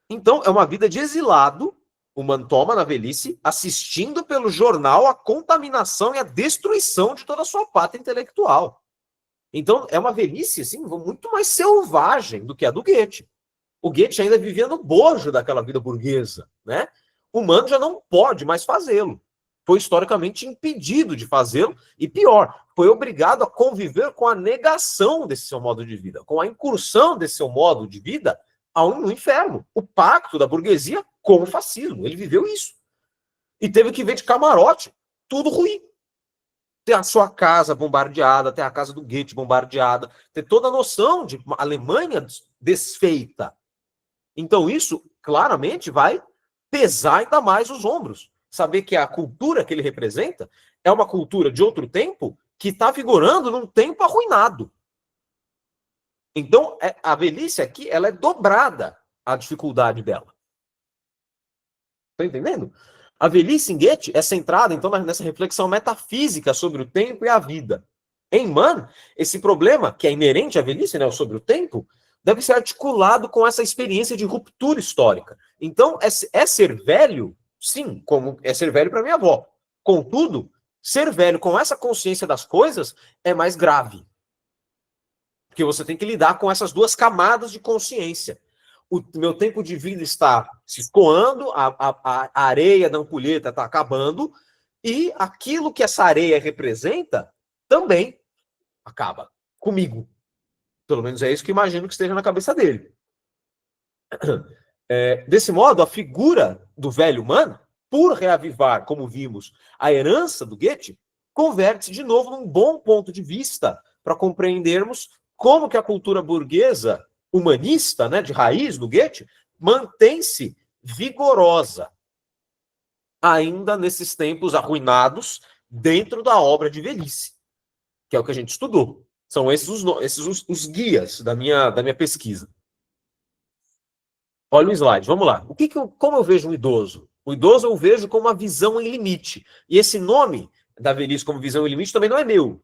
Então, é uma vida de exilado, o Mann toma na velhice, assistindo pelo jornal a contaminação e a destruição de toda a sua pátria intelectual. Então, é uma velhice, assim, muito mais selvagem do que a do Goethe. O Goethe ainda vivia no bojo daquela vida burguesa, né? O Mann já não pode mais fazê-lo. Foi historicamente impedido de fazê-lo e, pior, foi obrigado a conviver com a negação desse seu modo de vida, com a incursão desse seu modo de vida no inferno. O pacto da burguesia com o fascismo. Ele viveu isso. E teve que ver de camarote tudo ruim. Ter a sua casa bombardeada, ter a casa do Goethe bombardeada, ter toda a noção de uma Alemanha desfeita. Então isso, claramente, vai pesar ainda mais os ombros. Saber que a cultura que ele representa é uma cultura de outro tempo que está vigorando num tempo arruinado. Então, a velhice aqui, ela é dobrada a dificuldade dela. Está entendendo? A velhice em Goethe é centrada, então, nessa reflexão metafísica sobre o tempo e a vida. Em Mann, esse problema, que é inerente à velhice, né, sobre o tempo, deve ser articulado com essa experiência de ruptura histórica. Então, é ser velho, sim, como é ser velho para minha avó. Contudo, ser velho com essa consciência das coisas é mais grave. Porque você tem que lidar com essas duas camadas de consciência. O meu tempo de vida está se escoando, a areia da ampulheta está acabando, e aquilo que essa areia representa também acaba comigo. Pelo menos é isso que imagino que esteja na cabeça dele. Desse modo, a figura do velho Mann, por reavivar, como vimos, a herança do Goethe, converte-se de novo num bom ponto de vista para compreendermos como que a cultura burguesa humanista, né, de raiz do Goethe, mantém-se vigorosa, ainda nesses tempos arruinados, dentro da obra de velhice, que é o que a gente estudou. São esses os guias da minha pesquisa. Olha o slide, vamos lá. Como eu vejo um idoso? O idoso eu vejo como uma visão em limite. E esse nome da velhice como visão em limite também não é meu.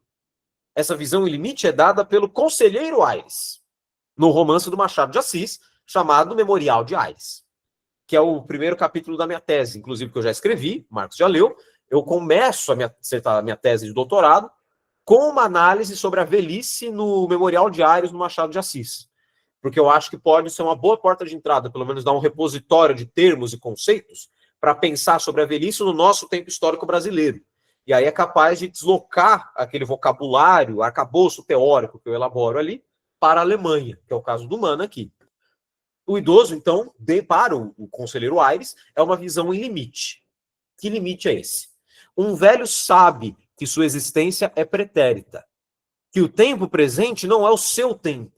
Essa visão em limite é dada pelo Conselheiro Aires, no romance do Machado de Assis, chamado Memorial de Aires, que é o primeiro capítulo da minha tese, inclusive que eu já escrevi, Marcos já leu. Eu começo a minha tese de doutorado com uma análise sobre a velhice no Memorial de Aires, no Machado de Assis. Porque eu acho que pode ser uma boa porta de entrada, pelo menos dar um repositório de termos e conceitos para pensar sobre a velhice no nosso tempo histórico brasileiro. E aí é capaz de deslocar aquele vocabulário, arcabouço teórico que eu elaboro ali, para a Alemanha, que é o caso do Mann aqui. O idoso, então, para o Conselheiro Aires, é uma visão em limite. Que limite é esse? Um velho sabe que sua existência é pretérita. que o tempo presente não é o seu tempo.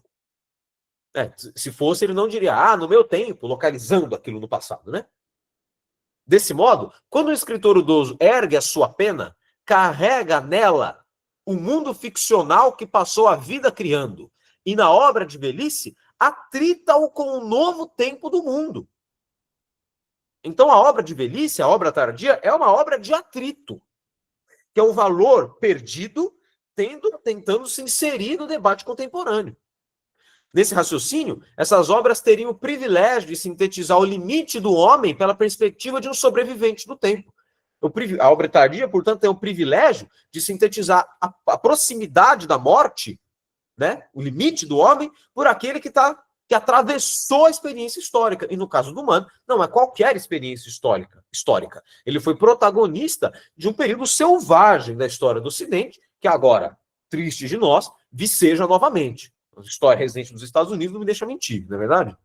Se fosse, ele não diria, no meu tempo, localizando aquilo no passado, né? Desse modo, quando o escritor idoso ergue a sua pena, carrega nela o mundo ficcional que passou a vida criando, e na obra de velhice, atrita-o com o novo tempo do mundo. Então, a obra de velhice, a obra tardia, é uma obra de atrito, que é um valor perdido tentando se inserir no debate contemporâneo. Nesse raciocínio, essas obras teriam o privilégio de sintetizar o limite do homem pela perspectiva de um sobrevivente do tempo. A obra tardia, portanto, tem o privilégio de sintetizar a proximidade da morte, né, o limite do homem, por aquele que atravessou a experiência histórica. E no caso do humano, não é qualquer experiência histórica. Ele foi protagonista de um período selvagem da história do Ocidente, que agora, triste de nós, viceja novamente. A história residente dos Estados Unidos não me deixa mentir, não é verdade?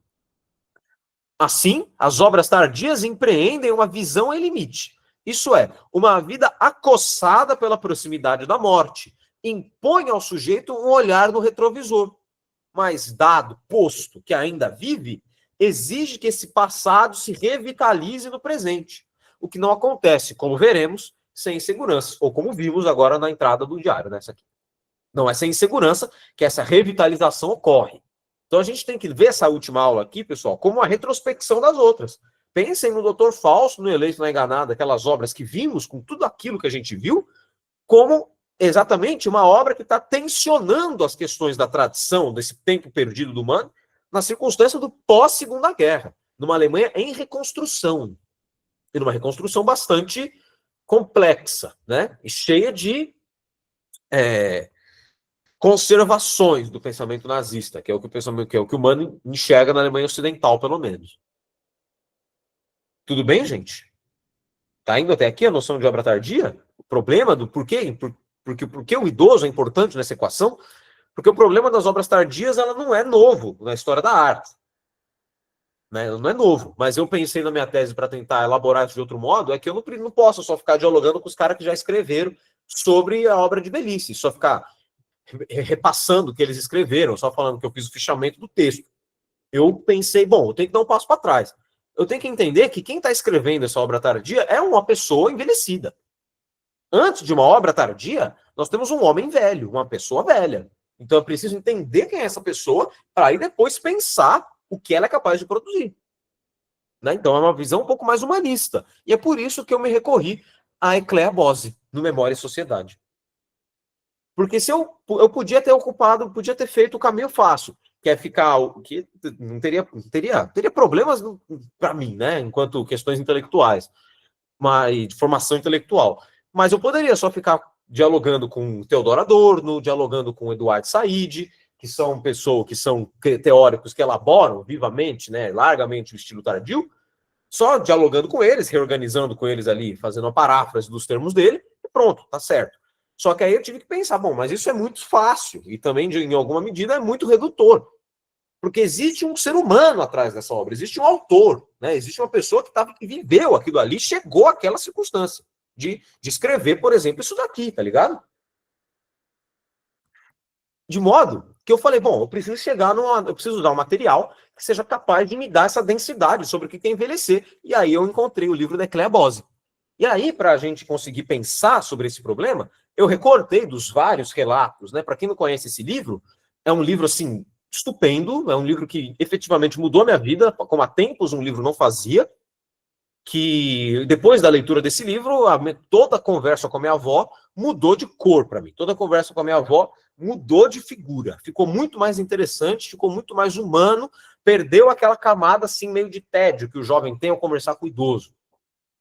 Assim, as obras tardias empreendem uma visão em limite. Isso é, uma vida acossada pela proximidade da morte. Impõe ao sujeito um olhar no retrovisor. Mas, dado, posto que ainda vive, exige que esse passado se revitalize no presente. O que não acontece, como veremos, sem segurança. Ou como vimos agora na entrada do diário, nessa aqui. Não é sem insegurança que essa revitalização ocorre. Então a gente tem que ver essa última aula aqui, pessoal, como uma retrospecção das outras. Pensem no Doutor Fausto, no Eleito na Enganada, aquelas obras que vimos, com tudo aquilo que a gente viu, como exatamente uma obra que está tensionando as questões da tradição, desse tempo perdido do humano, na circunstância do pós-Segunda Guerra, numa Alemanha em reconstrução. E numa reconstrução bastante complexa, né? E cheia de conservações do pensamento nazista, que é o que o humano enxerga na Alemanha Ocidental, pelo menos. Tudo bem, gente? Tá indo até aqui a noção de obra tardia? O problema do porquê? Porque o idoso é importante nessa equação? Porque o problema das obras tardias, ela não é novo na história da arte. Né? Não é novo. Mas eu pensei na minha tese para tentar elaborar isso de outro modo, é que eu não posso só ficar dialogando com os caras que já escreveram sobre a obra de velhice, só ficar repassando o que eles escreveram, só falando que eu fiz o fichamento do texto. Eu pensei, bom, eu tenho que dar um passo para trás. Eu tenho que entender que quem está escrevendo essa obra tardia é uma pessoa envelhecida. Antes de uma obra tardia, nós temos um homem velho, uma pessoa velha. Então eu preciso entender quem é essa pessoa para aí depois pensar o que ela é capaz de produzir. Né? Então é uma visão um pouco mais humanista. E é por isso que eu me recorri a Ecléa Bose, no Memória e Sociedade. Porque se eu podia ter feito o caminho fácil, que é ficar, que não teria problemas para mim, né, enquanto questões intelectuais, mas de formação intelectual. Mas eu poderia só ficar dialogando com Theodor Adorno, dialogando com Eduard Said, que são teóricos que elaboram vivamente, né, largamente o estilo tardio, só dialogando com eles, reorganizando com eles ali, fazendo uma paráfrase dos termos dele, e pronto, tá certo. Só que aí eu tive que pensar, bom, mas isso é muito fácil e também, em alguma medida, é muito redutor. Porque existe um ser humano atrás dessa obra, existe um autor, né? Existe uma pessoa que viveu aquilo ali, chegou àquela circunstância de escrever, por exemplo, isso daqui, tá ligado? De modo que eu falei, bom, eu preciso dar um material que seja capaz de me dar essa densidade sobre o que é envelhecer. E aí eu encontrei o livro da Ecléa Bose. E aí, para a gente conseguir pensar sobre esse problema, eu recortei dos vários relatos, né? Para quem não conhece esse livro, é um livro, assim, estupendo, é um livro que efetivamente mudou a minha vida, como há tempos um livro não fazia, que depois da leitura desse livro, toda a conversa com a minha avó mudou de cor para mim. Toda a conversa com a minha avó mudou de figura. Ficou muito mais interessante, ficou muito mais humano, perdeu aquela camada, assim, meio de tédio que o jovem tem ao conversar com o idoso.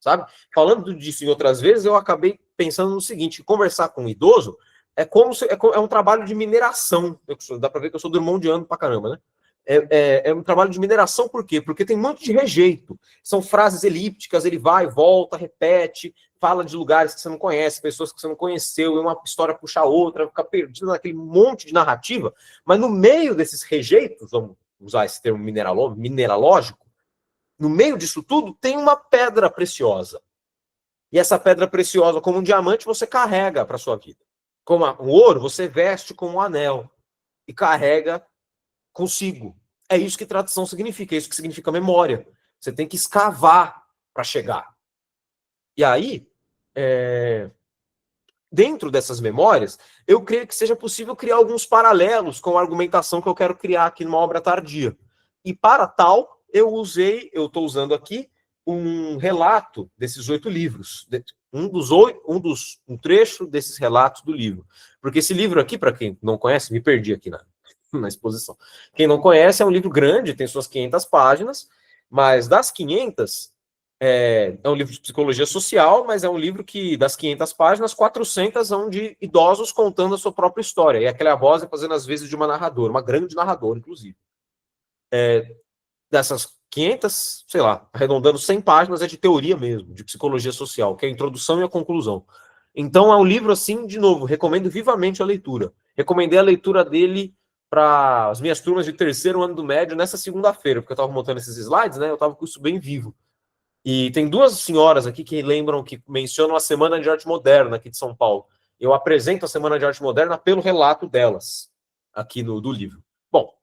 Sabe? Falando disso em outras vezes, eu acabei pensando no seguinte: conversar com um idoso é um trabalho de mineração. Dá para ver que eu sou drumondiano pra caramba, né? É um trabalho de mineração, por quê? Porque tem um monte de rejeito. São frases elípticas, ele vai, volta, repete, fala de lugares que você não conhece, pessoas que você não conheceu, e uma história puxa a outra, fica perdido naquele monte de narrativa. Mas no meio desses rejeitos, vamos usar esse termo mineralógico, no meio disso tudo tem uma pedra preciosa. E essa pedra preciosa, como um diamante, você carrega para sua vida. Como o ouro, você veste como um anel e carrega consigo. É isso que tradição significa, é isso que significa memória. Você tem que escavar para chegar. E aí, dentro dessas memórias, eu creio que seja possível criar alguns paralelos com a argumentação que eu quero criar aqui numa obra tardia. E para tal, eu estou usando aqui um relato desses 8 livros, um trecho desses relatos do livro. Porque esse livro aqui, para quem não conhece, me perdi aqui na exposição. Quem não conhece, é um livro grande, tem suas 500 páginas, mas das 500, é um livro de psicologia social, mas é um livro que, das 500 páginas, 400 são de idosos contando a sua própria história. E aquela voz é fazendo as vezes de uma narradora, uma grande narradora, inclusive. Dessas 500, sei lá, arredondando 100 páginas, é de teoria mesmo, de psicologia social, que é a introdução e a conclusão. Então é um livro, assim, de novo, recomendo vivamente a leitura. Recomendei a leitura dele para as minhas turmas de terceiro ano do médio nessa segunda-feira, porque eu estava montando esses slides, né? Eu estava com isso bem vivo. E tem 2 senhoras aqui que lembram, que mencionam a Semana de Arte Moderna aqui de São Paulo. Eu apresento a Semana de Arte Moderna pelo relato delas, aqui do livro. Bom,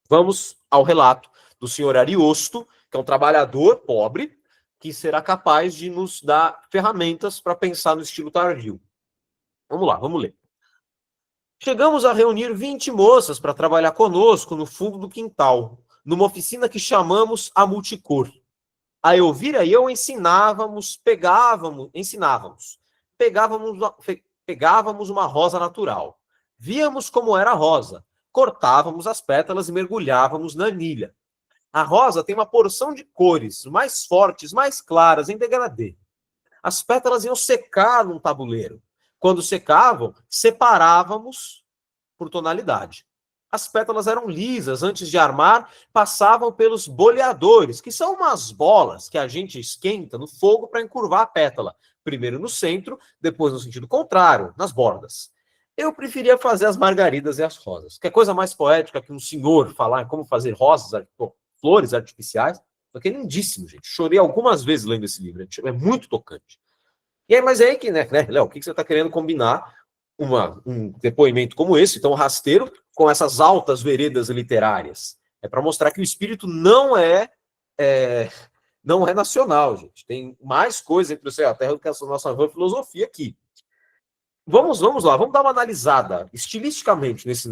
vamos ao relato do senhor Ariosto, que é um trabalhador pobre, que será capaz de nos dar ferramentas para pensar no estilo tardio. Vamos lá, vamos ler. Chegamos a reunir 20 moças para trabalhar conosco no fundo do quintal, numa oficina que chamamos a Multicor. A Elvira e eu pegávamos uma rosa natural. Víamos como era a rosa, cortávamos as pétalas e mergulhávamos na anilha. A rosa tem uma porção de cores mais fortes, mais claras, em degradê. As pétalas iam secar num tabuleiro. Quando secavam, separávamos por tonalidade. As pétalas eram lisas, antes de armar, passavam pelos boleadores, que são umas bolas que a gente esquenta no fogo para encurvar a pétala. Primeiro no centro, depois no sentido contrário, nas bordas. Eu preferia fazer as margaridas e as rosas. Que é coisa mais poética que um senhor falar em como fazer rosas, flores artificiais. Isso é lindíssimo, gente. Chorei algumas vezes lendo esse livro. É muito tocante. E aí, mas é aí que, né, Léo, o que você está querendo combinar um depoimento como esse, tão rasteiro, com essas altas veredas literárias? É para mostrar que o espírito não é nacional, gente. Tem mais coisa entre o céu e a terra do que a nossa filosofia aqui. Vamos lá, vamos dar uma analisada estilisticamente nesse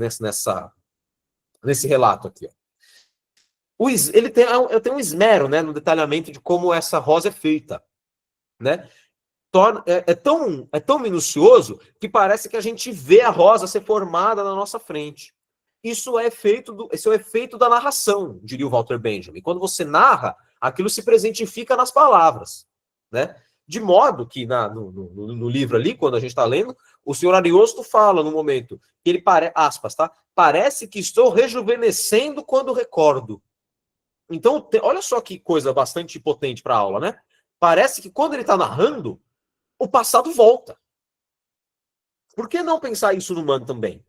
relato aqui. Ele tem um esmero, né, no detalhamento de como essa rosa é feita, né? É tão minucioso que parece que a gente vê a rosa ser formada na nossa frente. Isso é o efeito da narração, diria o Walter Benjamin. Quando você narra, aquilo se presentifica nas palavras, né? De modo que no livro ali, quando a gente está lendo, o senhor Ariosto fala no momento que ele aspas, tá? Parece que estou rejuvenescendo quando recordo. Então, olha só que coisa bastante potente para a aula, né? Parece que quando ele está narrando, o passado volta. Por que não pensar isso no Mann também?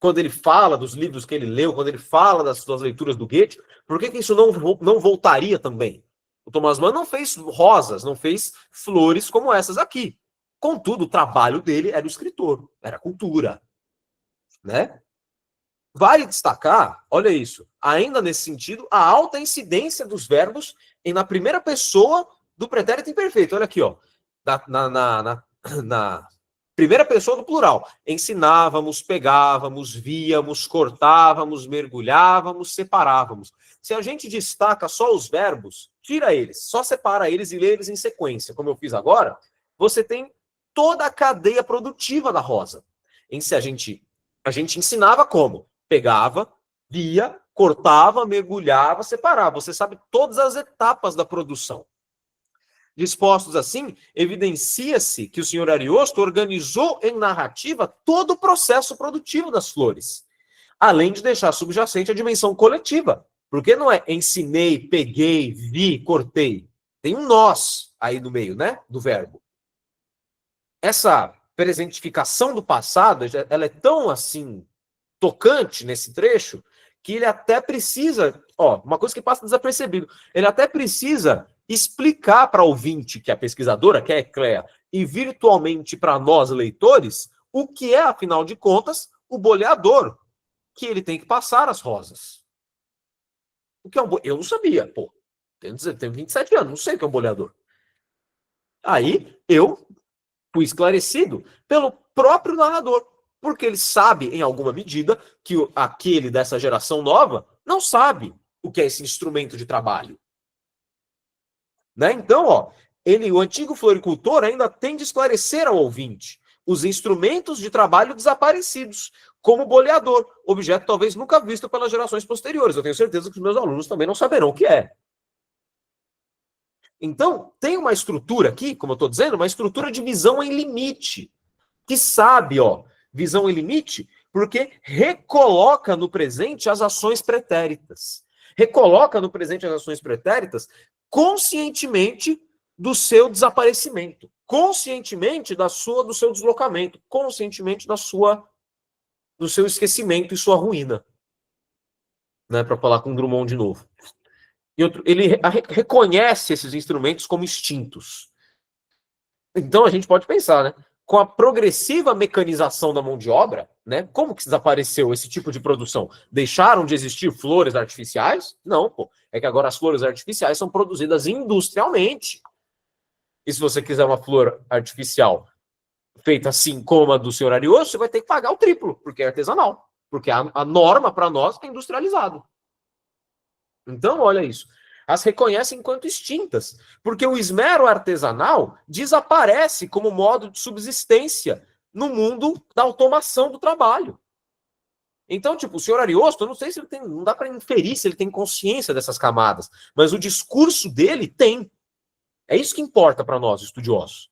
Quando ele fala dos livros que ele leu, quando ele fala das suas leituras do Goethe, por que isso não voltaria também? O Thomas Mann não fez rosas, não fez flores como essas aqui. Contudo, o trabalho dele era o escritor, era a cultura, né? Vale destacar, olha isso, ainda nesse sentido, a alta incidência dos verbos na primeira pessoa do pretérito imperfeito. Olha aqui, ó. Na primeira pessoa do plural. Ensinávamos, pegávamos, víamos, cortávamos, mergulhávamos, separávamos. Se a gente destaca só os verbos, tira eles, só separa eles e lê eles em sequência, como eu fiz agora, você tem toda a cadeia produtiva da rosa. Se a gente ensinava como? Pegava, via, cortava, mergulhava, separava. Você sabe todas as etapas da produção. Dispostos assim, evidencia-se que o senhor Ariosto organizou em narrativa todo o processo produtivo das flores, além de deixar subjacente a dimensão coletiva. Porque não é ensinei, peguei, vi, cortei. Tem um nós aí no meio, né, do verbo. Essa presentificação do passado, ela é tão assim tocante nesse trecho, que ele até precisa, uma coisa que passa desapercebido, ele até precisa explicar para o ouvinte, que é a pesquisadora, que é a Ecléa, e virtualmente para nós, leitores, o que é, afinal de contas, o boleador, que ele tem que passar as rosas. O que é eu não sabia, pô. Tenho 27 anos, não sei o que é um boleador. Aí eu fui esclarecido pelo próprio narrador, porque ele sabe, em alguma medida, que aquele dessa geração nova não sabe o que é esse instrumento de trabalho. Né? Então, ó, o antigo floricultor ainda tem de esclarecer ao ouvinte os instrumentos de trabalho desaparecidos, como boleador, objeto talvez nunca visto pelas gerações posteriores. Eu tenho certeza que os meus alunos também não saberão o que é. Então, tem uma estrutura aqui, como eu estou dizendo, uma estrutura de visão em limite, que sabe, ó, visão em limite, porque recoloca no presente as ações pretéritas. Recoloca no presente as ações pretéritas conscientemente do seu desaparecimento, conscientemente do seu deslocamento, conscientemente do seu esquecimento e sua ruína. Né, para falar com Drummond de novo. Ele reconhece esses instrumentos como extintos. Então a gente pode pensar, né? Com a progressiva mecanização da mão de obra, né? Como que desapareceu esse tipo de produção? Deixaram de existir flores artificiais? Não, pô. É que agora as flores artificiais são produzidas industrialmente. E se você quiser uma flor artificial feita assim como a do senhor Ariosto, você vai ter que pagar o triplo, porque é artesanal. Porque a norma para nós é industrializado. Então, olha isso. As reconhecem enquanto extintas, porque o esmero artesanal desaparece como modo de subsistência no mundo da automação do trabalho. Então, tipo, o senhor Ariosto, eu não sei se ele tem, não dá para inferir se ele tem consciência dessas camadas, mas o discurso dele tem. É isso que importa para nós, estudiosos.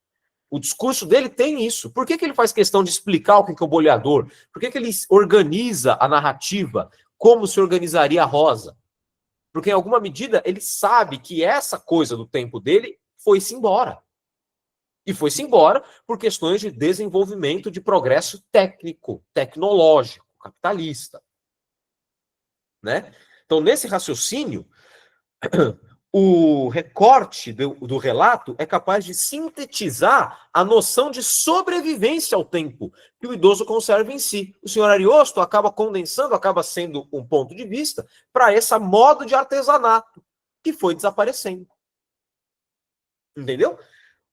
O discurso dele tem isso. Por que ele faz questão de explicar o que é o boleador? Por que ele organiza a narrativa? Como se organizaria a Rosa? Porque, em alguma medida, ele sabe que essa coisa do tempo dele foi-se embora. E foi-se embora por questões de desenvolvimento de progresso técnico, tecnológico, capitalista. Né? Então, nesse raciocínio, o recorte do relato é capaz de sintetizar a noção de sobrevivência ao tempo que o idoso conserva em si. O senhor Ariosto acaba condensando, acaba sendo um ponto de vista para esse modo de artesanato que foi desaparecendo. Entendeu?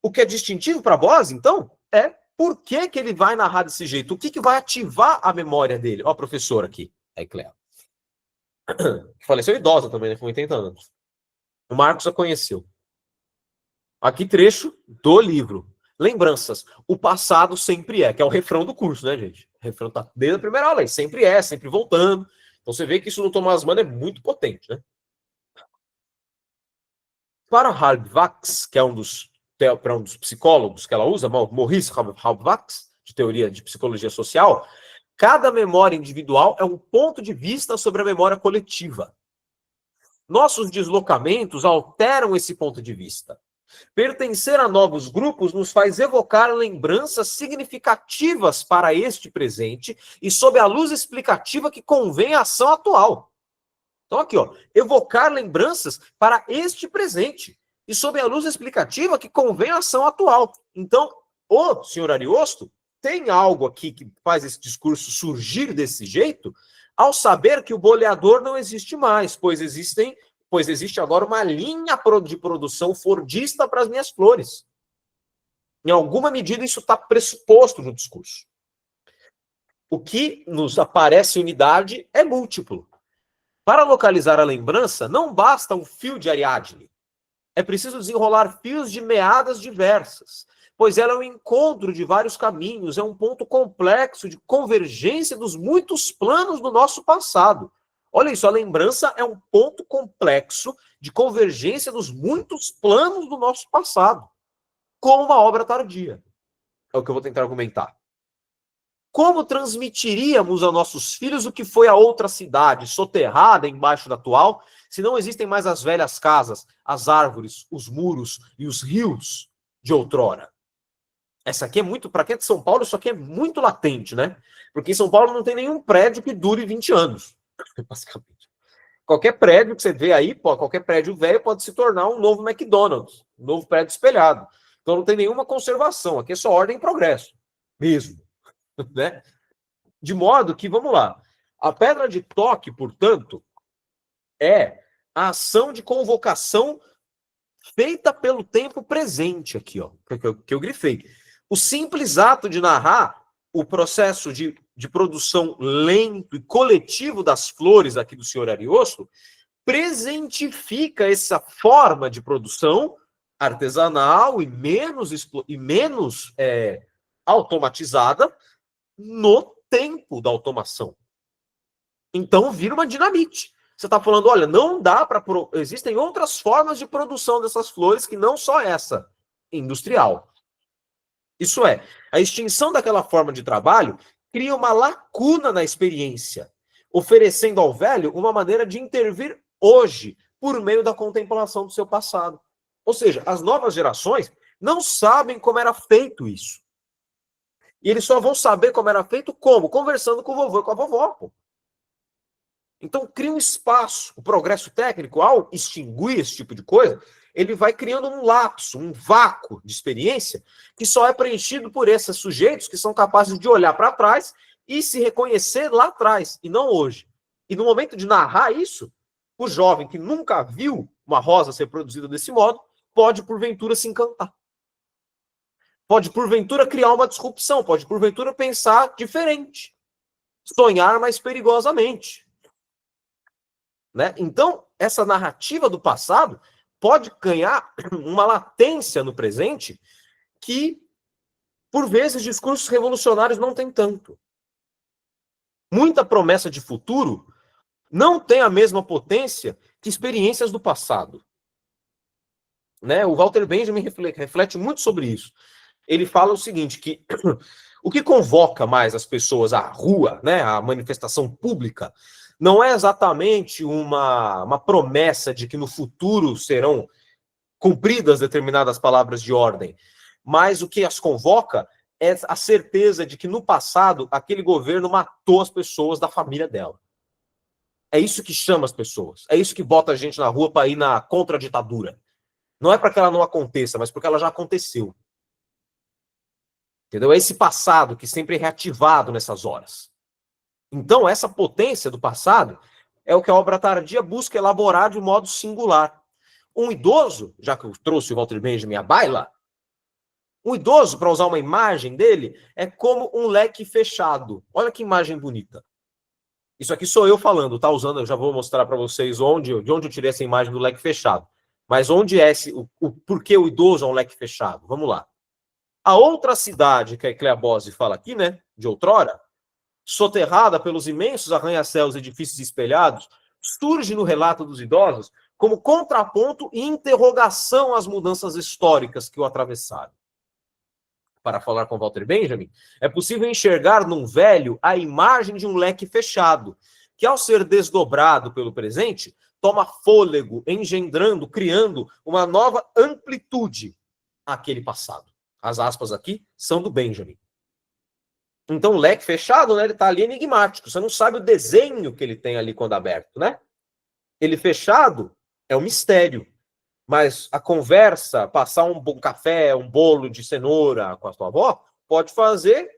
O que é distintivo para Bose, então, é por que ele vai narrar desse jeito, o que vai ativar a memória dele. Ó, a professora aqui, a Ecléa, que faleceu idosa também, né, com 80 anos. O Marcos a conheceu. Aqui trecho do livro. Lembranças. O passado sempre é, que é o refrão do curso, né, gente? O refrão tá desde a primeira aula aí. Sempre é, sempre voltando. Então você vê que isso no Thomas Mann é muito potente, né? Para Halbwachs, que é um dos psicólogos que ela usa, Maurice Halbwachs, de teoria de psicologia social, cada memória individual é um ponto de vista sobre a memória coletiva. Nossos deslocamentos alteram esse ponto de vista. Pertencer a novos grupos nos faz evocar lembranças significativas para este presente e sob a luz explicativa que convém à ação atual. Então aqui, ó, evocar lembranças para este presente e sob a luz explicativa que convém à ação atual. Então, o senhor Ariosto tem algo aqui que faz esse discurso surgir desse jeito, ao saber que o boleador não existe mais, pois existe agora uma linha de produção fordista para as minhas flores. Em alguma medida, isso está pressuposto no discurso. O que nos aparece unidade é múltiplo. Para localizar a lembrança, não basta um fio de Ariadne. É preciso desenrolar fios de meadas diversas, pois ela é um encontro de vários caminhos, é um ponto complexo de convergência dos muitos planos do nosso passado. Olha isso, a lembrança é um ponto complexo de convergência dos muitos planos do nosso passado, como uma obra tardia. É o que eu vou tentar argumentar. Como transmitiríamos a nossos filhos o que foi a outra cidade, soterrada embaixo da atual, se não existem mais as velhas casas, as árvores, os muros e os rios de outrora? Essa aqui é muito, para quem é de São Paulo, isso aqui é muito latente, né? Porque em São Paulo não tem nenhum prédio que dure 20 anos, basicamente. Qualquer prédio que você vê aí, qualquer prédio velho pode se tornar um novo McDonald's, um novo prédio espelhado. Então não tem nenhuma conservação, aqui é só ordem e progresso, mesmo. Né? De modo que, vamos lá, a pedra de toque, portanto, é a ação de convocação feita pelo tempo presente aqui, ó, que eu grifei. O simples ato de narrar o processo de produção lento e coletivo das flores aqui do senhor Ariosto presentifica essa forma de produção artesanal e menos automatizada no tempo da automação. Então vira uma dinamite. Você está falando, olha, não dá para... Existem outras formas de produção dessas flores que não só essa, industrial. Isso é, a extinção daquela forma de trabalho cria uma lacuna na experiência, oferecendo ao velho uma maneira de intervir hoje, por meio da contemplação do seu passado. Ou seja, as novas gerações não sabem como era feito isso. E eles só vão saber como era feito como? Conversando com o vovô e com a vovó, pô. Então, cria um espaço. O progresso técnico, ao extinguir esse tipo de coisa, ele vai criando um lapso, um vácuo de experiência que só é preenchido por esses sujeitos que são capazes de olhar para trás e se reconhecer lá atrás, e não hoje. E no momento de narrar isso, o jovem que nunca viu uma rosa ser produzida desse modo, pode, porventura, se encantar. Pode, porventura, criar uma disrupção, pode, porventura, pensar diferente. Sonhar mais perigosamente. Né? Então, essa narrativa do passado pode ganhar uma latência no presente que, por vezes, discursos revolucionários não têm tanto. Muita promessa de futuro não tem a mesma potência que experiências do passado. Né? O Walter Benjamin reflete muito sobre isso. Ele fala o seguinte, que o que convoca mais as pessoas à rua, né, à manifestação pública, não é exatamente uma promessa de que no futuro serão cumpridas determinadas palavras de ordem, mas o que as convoca é a certeza de que no passado aquele governo matou as pessoas da família dela. É isso que chama as pessoas, é isso que bota a gente na rua para ir na contra-ditadura. Não é para que ela não aconteça, mas porque ela já aconteceu. Entendeu? É esse passado que sempre é reativado nessas horas. Então, essa potência do passado é o que a obra tardia busca elaborar de modo singular. Um idoso, já que eu trouxe o Walter Benjamin à baila, um idoso, para usar uma imagem dele, é como um leque fechado. Olha que imagem bonita. Isso aqui sou eu falando, tá usando, eu já vou mostrar para vocês de onde eu tirei essa imagem do leque fechado. Mas onde é por que o idoso é um leque fechado? Vamos lá. A outra cidade que a Ecleabose fala aqui, né, de outrora, soterrada pelos imensos arranha-céus e edifícios espelhados, surge no relato dos idosos como contraponto e interrogação às mudanças históricas que o atravessaram. Para falar com Walter Benjamin, é possível enxergar num velho a imagem de um leque fechado, que ao ser desdobrado pelo presente, toma fôlego, engendrando, criando uma nova amplitude àquele passado. As aspas aqui são do Benjamin. Então, o leque fechado, né, ele está ali enigmático. Você não sabe o desenho que ele tem ali quando aberto, né? Ele fechado é um mistério. Mas a conversa, passar um bom café, um bolo de cenoura com a sua avó, pode fazer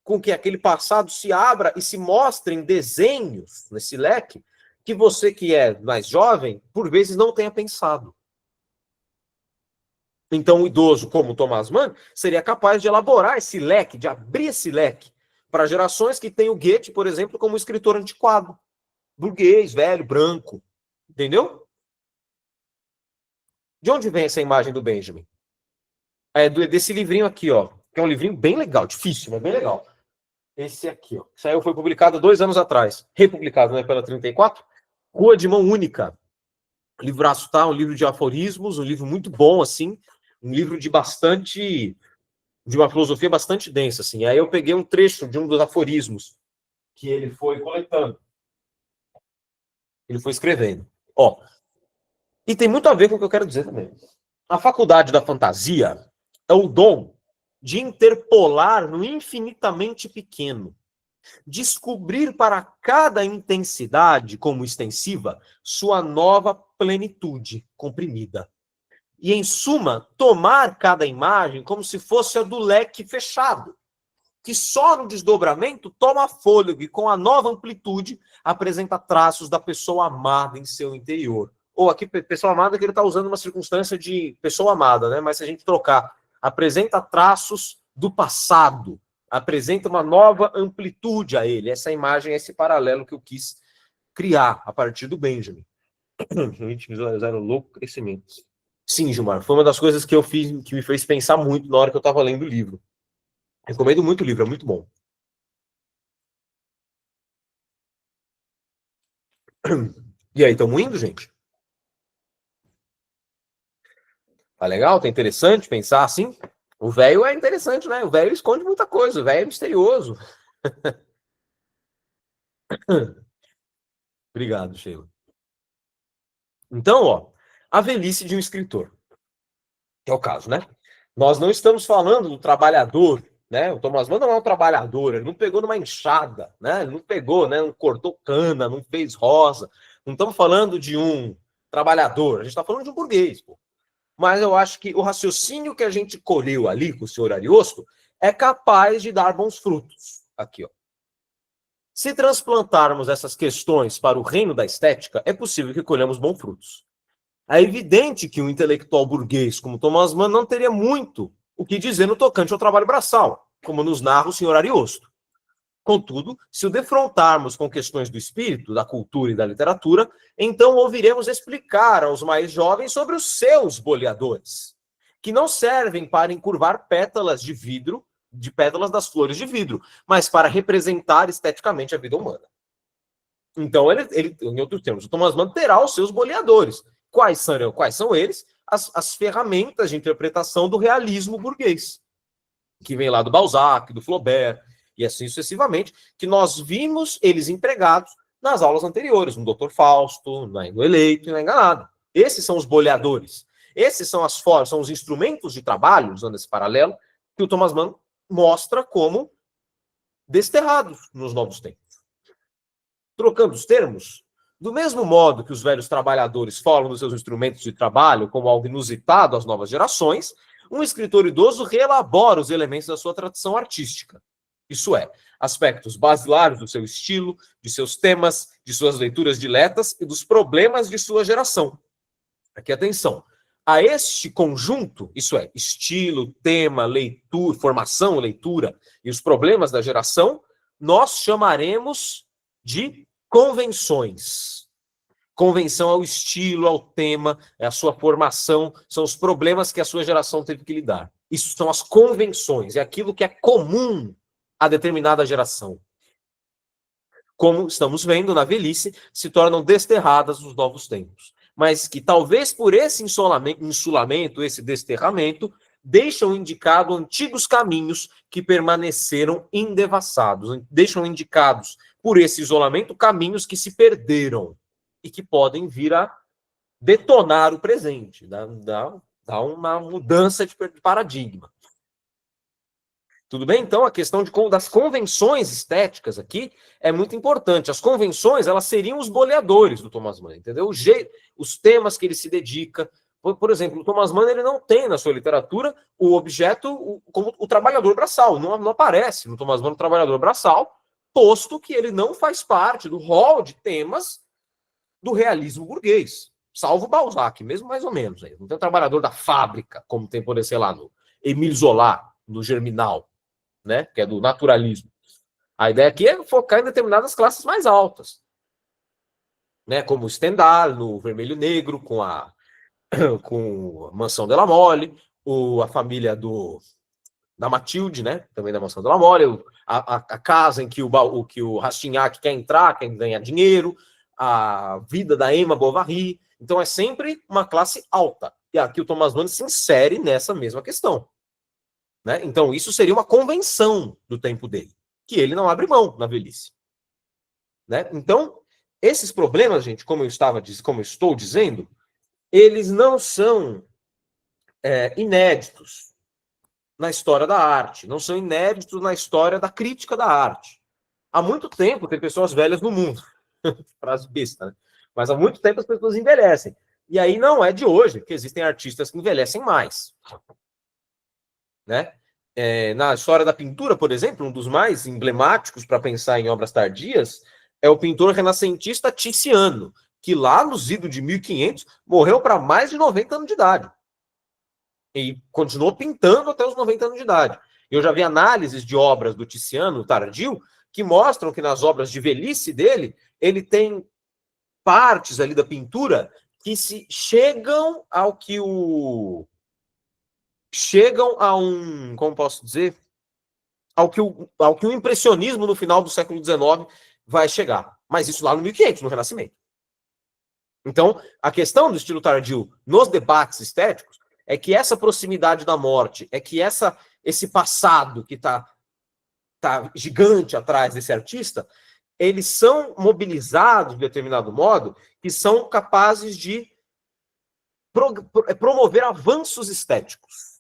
com que aquele passado se abra e se mostrem desenhos nesse leque que você que é mais jovem, por vezes não tenha pensado. Então, o idoso, como Thomas Mann, seria capaz de elaborar esse leque, de abrir esse leque para gerações que têm o Goethe, por exemplo, como escritor antiquado, burguês, velho, branco. Entendeu? De onde vem essa imagem do Benjamin? É desse livrinho aqui, ó, que é um livrinho bem legal, difícil, mas bem legal. Esse aqui, ó, saiu, foi publicado 2 anos atrás, republicado, né, pela 34, Rua de Mão Única. Livraço, tá? Um livro de aforismos, um livro muito bom, assim, um livro de uma filosofia bastante densa, assim. Aí eu peguei um trecho de um dos aforismos que ele foi coletando. Ele foi escrevendo. Ó, e tem muito a ver com o que eu quero dizer também. A faculdade da fantasia é o dom de interpolar no infinitamente pequeno, descobrir para cada intensidade, como extensiva, sua nova plenitude comprimida. E, em suma, tomar cada imagem como se fosse a do leque fechado, que só no desdobramento toma fôlego e, com a nova amplitude, apresenta traços da pessoa amada em seu interior. Ou aqui, pessoa amada, que ele está usando uma circunstância de pessoa amada, né? Mas se a gente trocar, apresenta traços do passado, apresenta uma nova amplitude a ele. Essa imagem, esse paralelo que eu quis criar a partir do Benjamin. A gente visualizar o louco crescimento. Sim, Gilmar, foi uma das coisas que eu fiz, que me fez pensar muito na hora que eu estava lendo o livro. Recomendo muito o livro, é muito bom. E aí, estamos indo, gente? Tá legal? Tá interessante pensar assim? O velho é interessante, né? O velho esconde muita coisa, o velho é misterioso. Obrigado, Sheila. Então, ó, a velhice de um escritor, que é o caso, né? Nós não estamos falando do trabalhador, né? O Thomas Mann não é um trabalhador, ele não pegou numa enxada, né? Ele não pegou, né? Não cortou cana, não fez rosa. Não estamos falando de um trabalhador, a gente está falando de um burguês, pô. Mas eu acho que o raciocínio que a gente colheu ali com o senhor Ariosto é capaz de dar bons frutos. Aqui, ó. Se transplantarmos essas questões para o reino da estética, é possível que colhamos bons frutos. É evidente que um intelectual burguês como Thomas Mann não teria muito o que dizer no tocante ao trabalho braçal, como nos narra o senhor Ariosto. Contudo, se o defrontarmos com questões do espírito, da cultura e da literatura, então ouviremos explicar aos mais jovens sobre os seus boleadores, que não servem para encurvar pétalas de vidro, de pétalas das flores de vidro, mas para representar esteticamente a vida humana. Então, ele em outros termos, o Thomas Mann terá os seus boleadores. Quais são eles? As ferramentas de interpretação do realismo burguês, que vem lá do Balzac, do Flaubert, e assim sucessivamente, que nós vimos eles empregados nas aulas anteriores, no Dr. Fausto, no Eleito e na Enganada. Esses são os boleadores. Esses são as formas, são os instrumentos de trabalho, usando esse paralelo, que o Thomas Mann mostra como desterrados nos novos tempos. Trocando os termos, do mesmo modo que os velhos trabalhadores falam dos seus instrumentos de trabalho como algo inusitado às novas gerações, um escritor idoso reelabora os elementos da sua tradição artística. Isso é, aspectos basilares do seu estilo, de seus temas, de suas leituras diletas e dos problemas de sua geração. Aqui, atenção. A este conjunto, isso é, estilo, tema, leitura, formação, leitura e os problemas da geração, nós chamaremos de convenções. Convenção é o estilo, é o tema, é a sua formação, são os problemas que a sua geração teve que lidar. Isso são as convenções, é aquilo que é comum a determinada geração. Como estamos vendo, na velhice, se tornam desterradas nos novos tempos. Mas que talvez por esse insulamento, esse desterramento, deixam indicado antigos caminhos que permaneceram indevassados. Deixam indicados por esse isolamento caminhos que se perderam e que podem vir a detonar o presente, dar uma mudança de paradigma. Tudo bem? Então, a questão das convenções estéticas aqui é muito importante. As convenções, elas seriam os boleadores do Thomas Mann, entendeu? Os temas que ele se dedica. Por exemplo, o Thomas Mann, ele não tem na sua literatura o objeto como o trabalhador braçal. Não aparece no Thomas Mann o trabalhador braçal, posto que ele não faz parte do rol de temas do realismo burguês. Salvo Balzac, mesmo mais ou menos. Não tem o trabalhador da fábrica, como tem, por exemplo, sei lá, no Émile Zola, no Germinal, né, que é do naturalismo. A ideia aqui é focar em determinadas classes mais altas, né, como o Stendhal, no Vermelho Negro, com a Mansão de la Mole, a família da Matilde, né, também da Mansão de la Mole, a casa em que o Rastignac quer entrar, quer ganhar dinheiro, a vida da Emma Bovary. Então é sempre uma classe alta. E aqui o Thomas Mann se insere nessa mesma questão. Né? Então, isso seria uma convenção do tempo dele, que ele não abre mão na velhice. Né? Então, esses problemas, gente, como eu estou dizendo, eles não são inéditos na história da arte, não são inéditos na história da crítica da arte. há muito tempo tem pessoas velhas no mundo. Frase besta, né? Mas há muito tempo as pessoas envelhecem. E aí não é de hoje que existem artistas que envelhecem mais. Né? Na história da pintura, por exemplo, um dos mais emblemáticos para pensar em obras tardias é o pintor renascentista Tiziano, que lá nos idos de 1500 morreu para mais de 90 anos de idade. E continuou pintando até os 90 anos de idade. Eu já vi análises de obras do Tiziano tardio que mostram que nas obras de velhice dele, ele tem partes ali da pintura que se chegam ao que o chegam a um, como posso dizer, ao que o impressionismo no final do século XIX vai chegar. Mas isso lá no 1500, no Renascimento. Então, a questão do estilo tardio nos debates estéticos é que essa proximidade da morte, é que esse passado que está gigante atrás desse artista, eles são mobilizados de determinado modo que são capazes de promover avanços estéticos.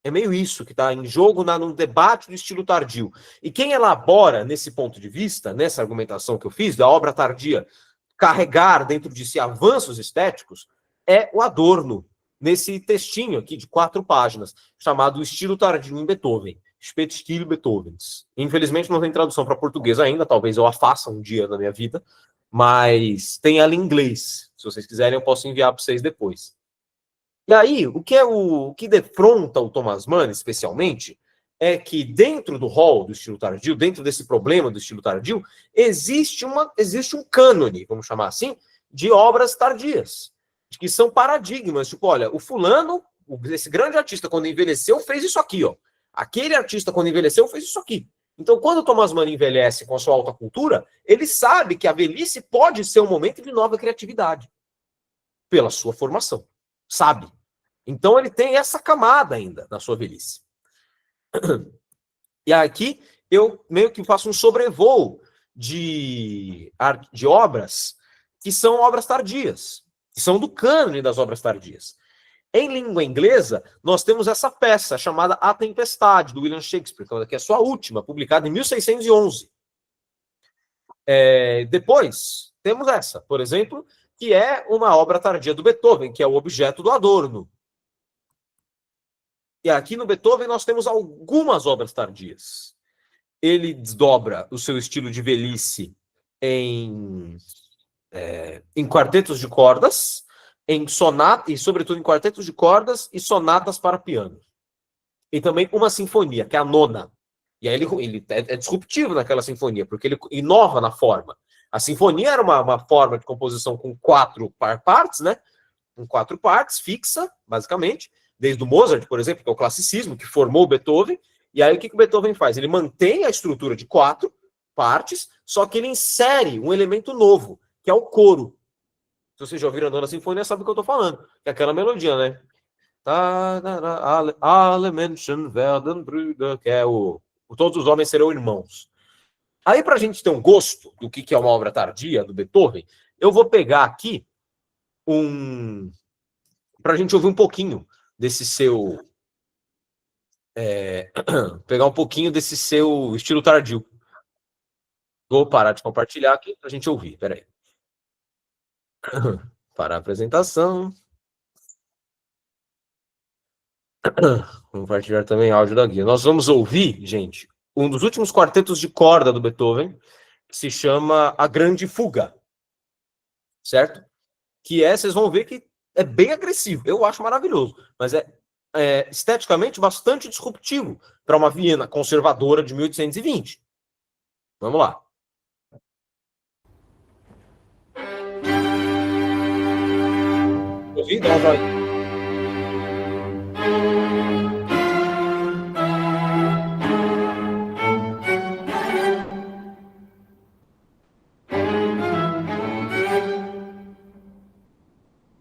É meio isso que está em jogo no debate do estilo tardio. E quem elabora, nesse ponto de vista, nessa argumentação que eu fiz, da obra tardia carregar dentro de si avanços estéticos, é o Adorno, nesse textinho aqui de 4 páginas, chamado Estilo Tardio em Beethoven, Spätstil Beethovens. Infelizmente não tem tradução para português ainda, talvez eu a faça um dia na minha vida, mas tem ela em inglês. Se vocês quiserem, eu posso enviar para vocês depois. E aí, o que defronta o Thomas Mann, especialmente, é que dentro do rol do estilo tardio, dentro desse problema do estilo tardio, existe um cânone, vamos chamar assim, de obras tardias, que são paradigmas. Tipo, olha, o fulano, esse grande artista, quando envelheceu, fez isso aqui, ó. Aquele artista, quando envelheceu, fez isso aqui. Então, quando o Thomas Mann envelhece com a sua alta cultura, ele sabe que a velhice pode ser um momento de nova criatividade, pela sua formação. Sabe? Então ele tem essa camada ainda na sua velhice. E aqui eu meio que faço um sobrevoo de obras que são obras tardias, que são do cânone das obras tardias. Em língua inglesa, nós temos essa peça chamada A Tempestade, do William Shakespeare, que é a sua última, publicada em 1611. Depois, temos essa, por exemplo, que é uma obra tardia do Beethoven, que é o Objeto do Adorno. E aqui no Beethoven nós temos algumas obras tardias. Ele desdobra o seu estilo de velhice em quartetos de cordas, em sonatas, e sobretudo em quartetos de cordas e sonatas para piano. E também uma sinfonia, que é a nona. E aí ele é disruptivo naquela sinfonia, porque ele inova na forma. A sinfonia era uma forma de composição com 4 partes, né? Com 4 partes, fixa, basicamente, desde o Mozart, por exemplo, que é o classicismo, que formou o Beethoven. E aí o que o Beethoven faz? Ele mantém a estrutura de 4 partes, só que ele insere um elemento novo, que é o coro. Se vocês já ouviram a Nona Sinfonia, sabe o que eu estou falando. Que é aquela melodia, né? Alle Menschen werden Brüder, que é todos os homens serão irmãos. Aí, para a gente ter um gosto do que é uma obra tardia do Beethoven, eu vou pegar aqui para a gente ouvir um pouquinho desse seu... pegar um pouquinho desse seu estilo tardio. Vou parar de compartilhar aqui para a gente ouvir. Peraí. Para a apresentação. Compartilhar também áudio da guia. Nós vamos ouvir, gente, um dos últimos quartetos de corda do Beethoven, que se chama A Grande Fuga. Certo? Que vocês vão ver que é bem agressivo. Eu acho maravilhoso. Mas é esteticamente bastante disruptivo para uma Viena conservadora de 1820. Vamos lá. Ouvi? Dá uma joinha.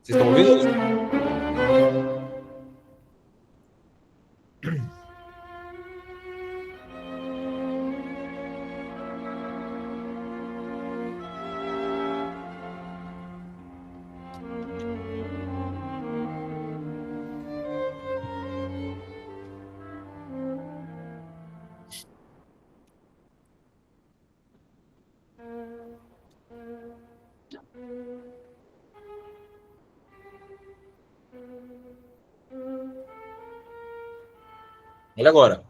Vocês estão ouvindo? Olha agora.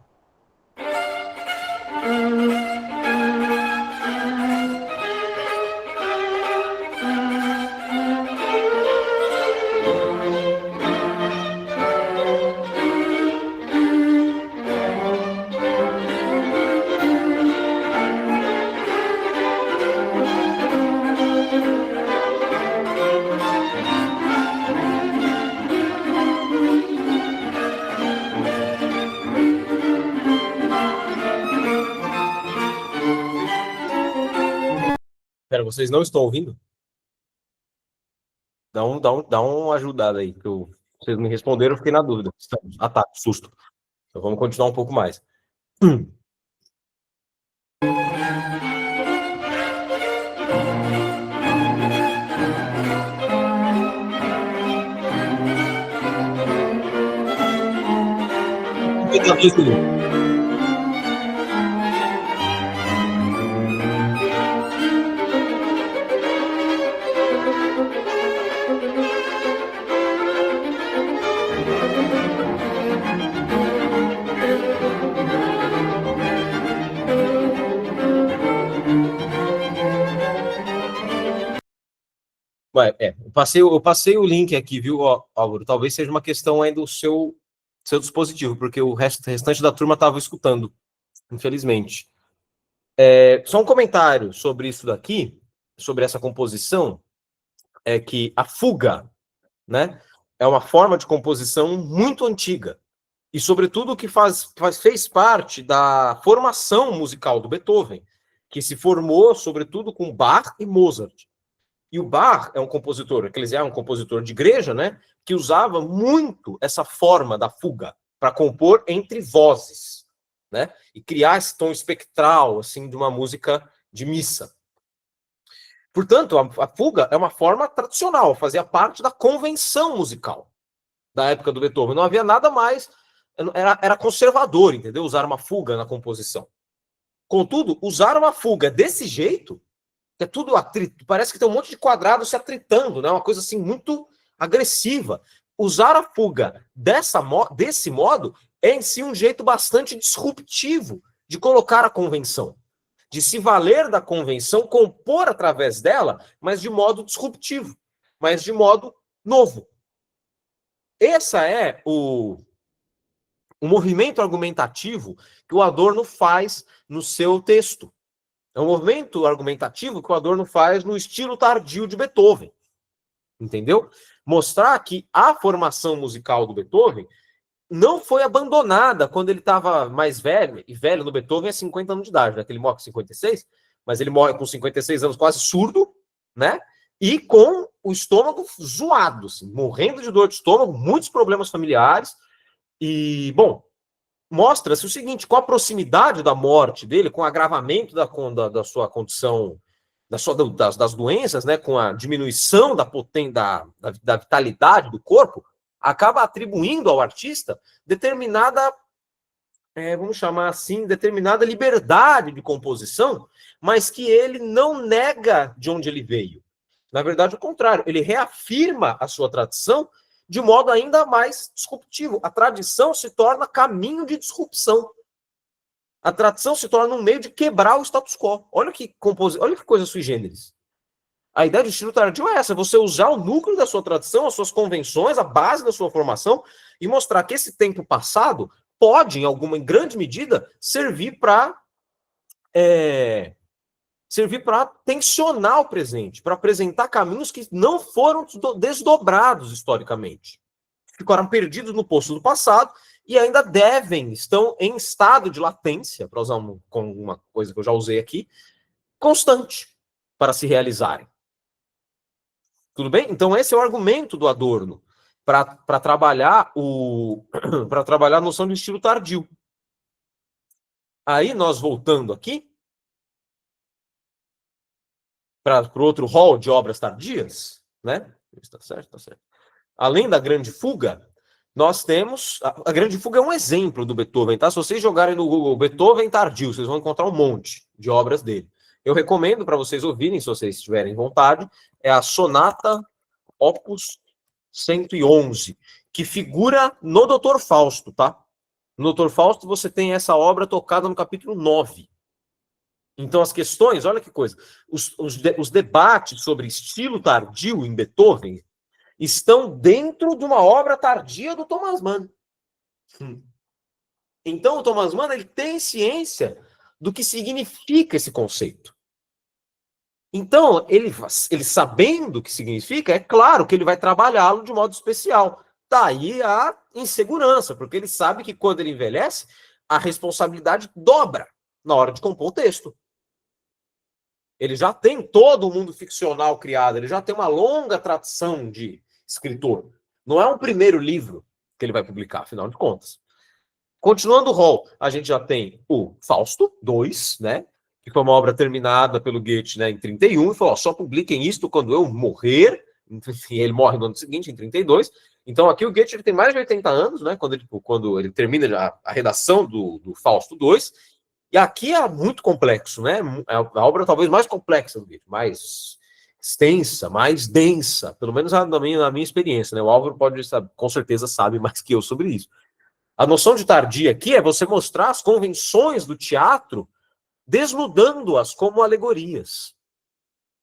Pera, vocês não estão ouvindo? Dá uma ajudada aí, que vocês me responderam, eu fiquei na dúvida. Ah, tá, susto. Então vamos continuar um pouco mais. Ué, eu passei o link aqui, viu, Álvaro? Talvez seja uma questão aí do seu dispositivo, porque o restante da turma estava escutando, infelizmente. Só um comentário sobre isso daqui, sobre essa composição, é que a fuga, né, é uma forma de composição muito antiga, e sobretudo que fez parte da formação musical do Beethoven, que se formou sobretudo com Bach e Mozart. E o Bach é um compositor, é um compositor de igreja, né, que usava muito essa forma da fuga para compor entre vozes, né, e criar esse tom espectral assim de uma música de missa. Portanto, a fuga é uma forma tradicional, fazia parte da convenção musical da época do Beethoven. Não havia nada mais, era conservador, entendeu? Usar uma fuga na composição. Contudo, usar uma fuga desse jeito, que é tudo atrito, parece que tem um monte de quadrados se atritando, né? Uma coisa assim muito agressiva. Usar a fuga desse modo é em si um jeito bastante disruptivo de colocar a convenção, de se valer da convenção, compor através dela, mas de modo disruptivo, mas de modo novo. Esse é o movimento argumentativo que o Adorno faz no seu texto. É um movimento argumentativo que o Adorno faz no estilo tardio de Beethoven. Entendeu? Mostrar que a formação musical do Beethoven não foi abandonada quando ele estava mais velho, e velho no Beethoven é 50 anos de idade, né? Que ele morre com 56, mas ele morre com 56 anos quase surdo, né? E com o estômago zoado, assim, morrendo de dor de estômago, muitos problemas familiares, e, bom, mostra-se o seguinte, com a proximidade da morte dele, com o agravamento da sua condição, das doenças, né, com a diminuição da vitalidade do corpo, acaba atribuindo ao artista determinada, vamos chamar assim, determinada liberdade de composição, mas que ele não nega de onde ele veio. Na verdade, o contrário, ele reafirma a sua tradição de modo ainda mais disruptivo. A tradição se torna caminho de disrupção. A tradição se torna um meio de quebrar o status quo. Olha que coisa sui generis. A ideia do estilo tardio é essa, você usar o núcleo da sua tradição, as suas convenções, a base da sua formação, e mostrar que esse tempo passado pode, em grande medida, servir para tensionar o presente, para apresentar caminhos que não foram desdobrados historicamente. Ficaram perdidos no poço do passado e ainda estão em estado de latência, para usar uma coisa que eu já usei aqui, constante para se realizarem. Tudo bem? Então esse é o argumento do Adorno para trabalhar a noção de estilo tardio. Aí nós voltando aqui para o outro hall de obras tardias, né? Está certo, está certo. Além da Grande Fuga, nós temos... A Grande Fuga é um exemplo do Beethoven, tá? Se vocês jogarem no Google Beethoven tardio, vocês vão encontrar um monte de obras dele. Eu recomendo para vocês ouvirem, se vocês tiverem vontade, é a Sonata Opus 111, que figura no Dr. Fausto, tá? No Dr. Fausto, você tem essa obra tocada no capítulo 9. Então, as questões, olha que coisa, os debates sobre estilo tardio em Beethoven estão dentro de uma obra tardia do Thomas Mann. Então, o Thomas Mann ele tem ciência do que significa esse conceito. Então, ele sabendo o que significa, é claro que ele vai trabalhá-lo de modo especial. Daí a insegurança, porque ele sabe que quando ele envelhece, a responsabilidade dobra na hora de compor o texto. Ele já tem todo o mundo ficcional criado, ele já tem uma longa tradição de escritor. Não é um primeiro livro que ele vai publicar, afinal de contas. Continuando o rol, a gente já tem o Fausto II, né? Que foi uma obra terminada pelo Goethe, né, em 31, e falou, ó, só publiquem isto quando eu morrer. E ele morre no ano seguinte, em 32. Então aqui o Goethe ele tem mais de 80 anos, né? Quando ele termina a redação do Fausto II. E aqui é muito complexo, né? É a obra talvez mais complexa do Goethe, mais extensa, mais densa, pelo menos na minha experiência, né? O Álvaro pode saber, com certeza sabe mais que eu sobre isso. A noção de tardia aqui é você mostrar as convenções do teatro desnudando-as como alegorias.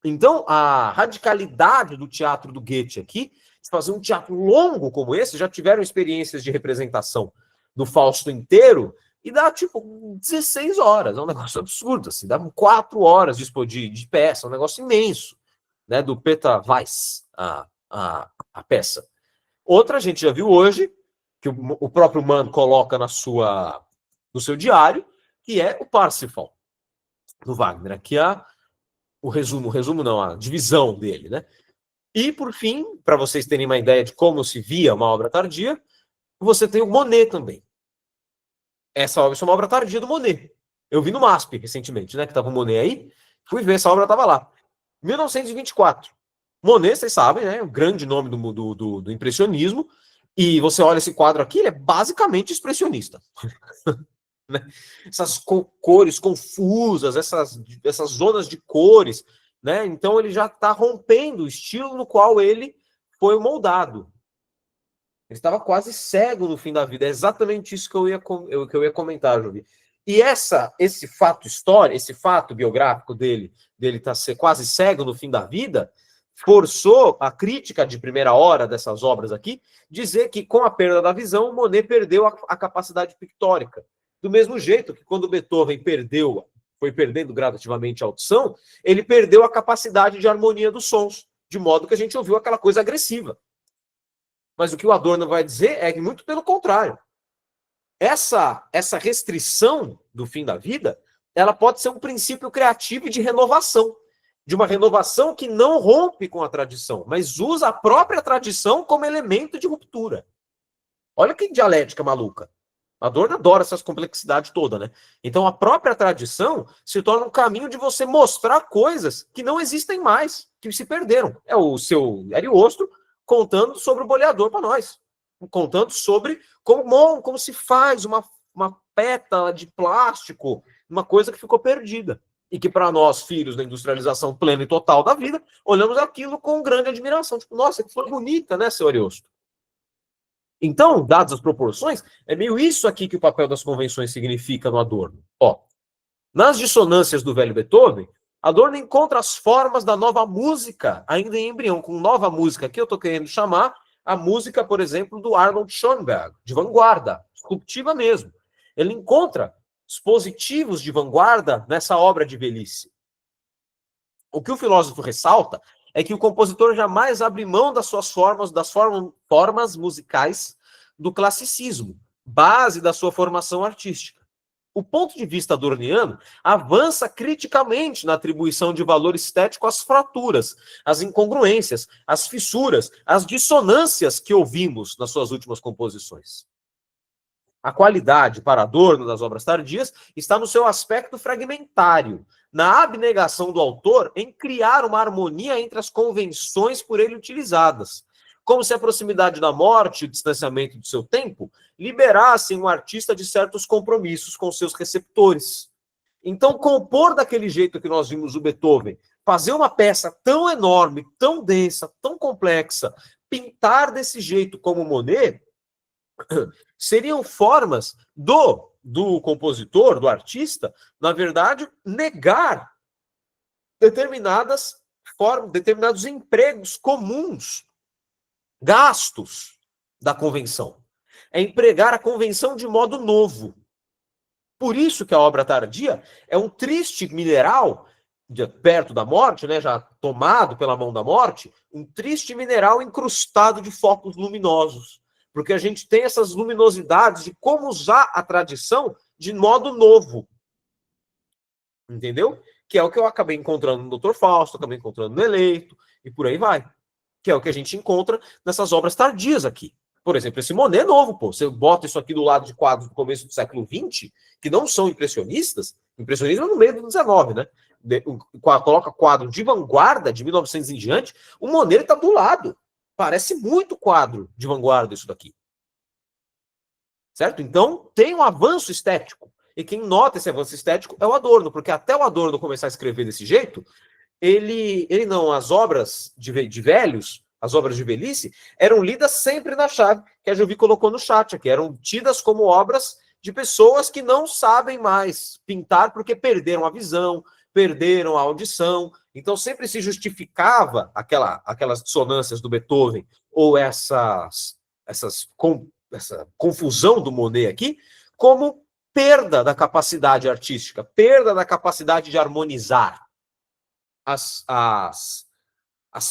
Então, a radicalidade do teatro do Goethe aqui, de fazer um teatro longo como esse, já tiveram experiências de representação do Fausto inteiro, e dá, tipo, 16 horas. É um negócio absurdo, assim. Dá 4 horas de peça, é um negócio imenso, né? Do Peter Weiss, a peça. Outra a gente já viu hoje, que o próprio Mann coloca no seu diário, que é o Parsifal, do Wagner. Aqui é o resumo não, a divisão dele, né? E, por fim, para vocês terem uma ideia de como se via uma obra tardia, você tem o Monet também. Essa obra é uma obra tardia do Monet. Eu vi no MASP recentemente, né? Que estava o Monet aí. Fui ver, essa obra estava lá. 1924. Monet, vocês sabem, né? O grande nome do impressionismo. E você olha esse quadro aqui, ele é basicamente expressionista. Né? Essas cores confusas, essas zonas de cores, né? Então ele já está rompendo o estilo no qual ele foi moldado. Ele estava quase cego no fim da vida. É exatamente isso que eu ia comentar, Jovi. E esse fato histórico, esse fato biográfico dele ser quase cego no fim da vida, forçou a crítica de primeira hora dessas obras aqui dizer que com a perda da visão, Monet perdeu a capacidade pictórica. Do mesmo jeito que quando Beethoven foi perdendo gradativamente a audição, ele perdeu a capacidade de harmonia dos sons, de modo que a gente ouviu aquela coisa agressiva. Mas o que o Adorno vai dizer é que, muito pelo contrário, essa restrição do fim da vida, ela pode ser um princípio criativo de renovação, de uma renovação que não rompe com a tradição, mas usa a própria tradição como elemento de ruptura. Olha que dialética maluca. Adorno adora essas complexidades todas, né? Então a própria tradição se torna um caminho de você mostrar coisas que não existem mais, que se perderam. É o seu Ariosto contando sobre o boleador para nós. Contando sobre como se faz uma pétala de plástico, uma coisa que ficou perdida. E que para nós, filhos da industrialização plena e total da vida, olhamos aquilo com grande admiração. Tipo, nossa, que foi bonita, né, seu Ariosto? Então, dadas as proporções, é meio isso aqui que o papel das convenções significa no Adorno. Ó, nas dissonâncias do velho Beethoven, Adorno encontra as formas da nova música, ainda em embrião. Com nova música aqui eu estou querendo chamar a música, por exemplo, do Arnold Schoenberg, de vanguarda, disruptiva mesmo. Ele encontra dispositivos de vanguarda nessa obra de velhice. O que o filósofo ressalta é que o compositor jamais abre mão das suas formas musicais do classicismo, base da sua formação artística. O ponto de vista adorniano avança criticamente na atribuição de valor estético às fraturas, às incongruências, às fissuras, às dissonâncias que ouvimos nas suas últimas composições. A qualidade para Adorno das obras tardias está no seu aspecto fragmentário, na abnegação do autor em criar uma harmonia entre as convenções por ele utilizadas, como se a proximidade da morte e o distanciamento do seu tempo liberassem o artista de certos compromissos com seus receptores. Então, compor daquele jeito que nós vimos o Beethoven, fazer uma peça tão enorme, tão densa, tão complexa, pintar desse jeito como Monet, seriam formas do compositor, do artista, na verdade, negar determinados empregos comuns, gastos da convenção. É empregar a convenção de modo novo. Por isso que a obra tardia é um triste mineral, perto da morte, né, já tomado pela mão da morte, um triste mineral incrustado de focos luminosos. Porque a gente tem essas luminosidades de como usar a tradição de modo novo. Entendeu? Que é o que eu acabei encontrando no Dr. Fausto, acabei encontrando no Eleito, e por aí vai. Que é o que a gente encontra nessas obras tardias aqui. Por exemplo, esse Monet novo, pô. Você bota isso aqui do lado de quadros do começo do século XX, que não são impressionistas. Impressionismo é no meio do XIX, né? Coloca quadro de vanguarda, de 1900 em diante, o Monet está do lado. Parece muito quadro de vanguarda isso daqui. Certo? Então, tem um avanço estético. E quem nota esse avanço estético é o Adorno, porque até o Adorno começar a escrever desse jeito, as obras de velhos, as obras de velhice, eram lidas sempre na chave, que a Juvi colocou no chat aqui, eram tidas como obras de pessoas que não sabem mais pintar porque perderam a visão, perderam a audição, então sempre se justificava aquelas dissonâncias do Beethoven, ou essa confusão do Monet aqui, como perda da capacidade artística, perda da capacidade de harmonizar as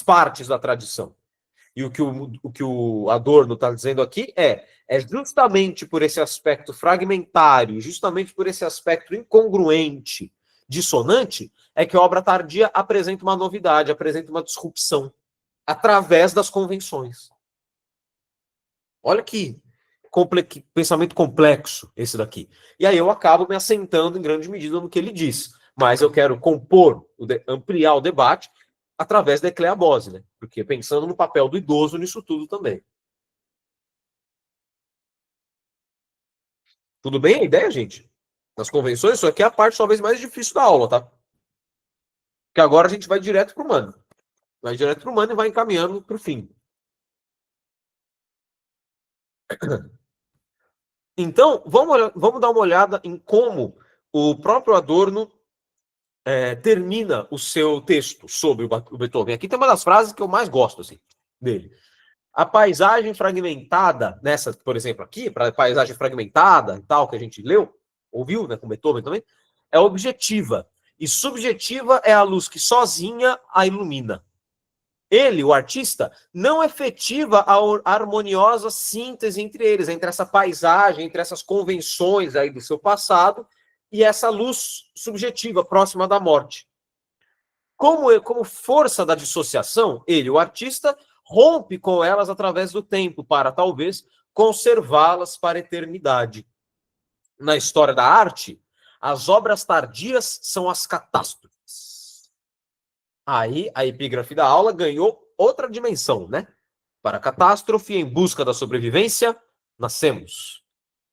partes da tradição. E o que o Adorno está dizendo aqui é justamente por esse aspecto fragmentário, justamente por esse aspecto incongruente, dissonante, é que a obra tardia apresenta uma novidade, apresenta uma disrupção, através das convenções. Olha que pensamento complexo esse daqui. E aí eu acabo me assentando em grande medida no que ele diz. Mas eu quero ampliar o debate através da ecleabose, né? Porque pensando no papel do idoso nisso tudo também. Tudo bem a ideia, gente? Nas convenções, isso aqui é a parte talvez mais difícil da aula, tá? Porque agora a gente vai direto para o humano. Vai direto para o humano e vai encaminhando para o fim. Então, vamos dar uma olhada em como o próprio Adorno termina o seu texto sobre o Beethoven. Aqui tem uma das frases que eu mais gosto assim, dele. A paisagem fragmentada, nessa, por exemplo, aqui, para a paisagem fragmentada e tal, que a gente leu, ouviu, né, com Beethoven também, é objetiva. E subjetiva é a luz que sozinha a ilumina. Ele, o artista, não efetiva a harmoniosa síntese entre eles, entre essa paisagem, entre essas convenções aí do seu passado e essa luz subjetiva, próxima da morte. Como força da dissociação, ele, o artista, rompe com elas através do tempo, para, talvez, conservá-las para a eternidade. Na história da arte, as obras tardias são as catástrofes. Aí, a epígrafe da aula ganhou outra dimensão, né? Para a catástrofe, em busca da sobrevivência, nascemos.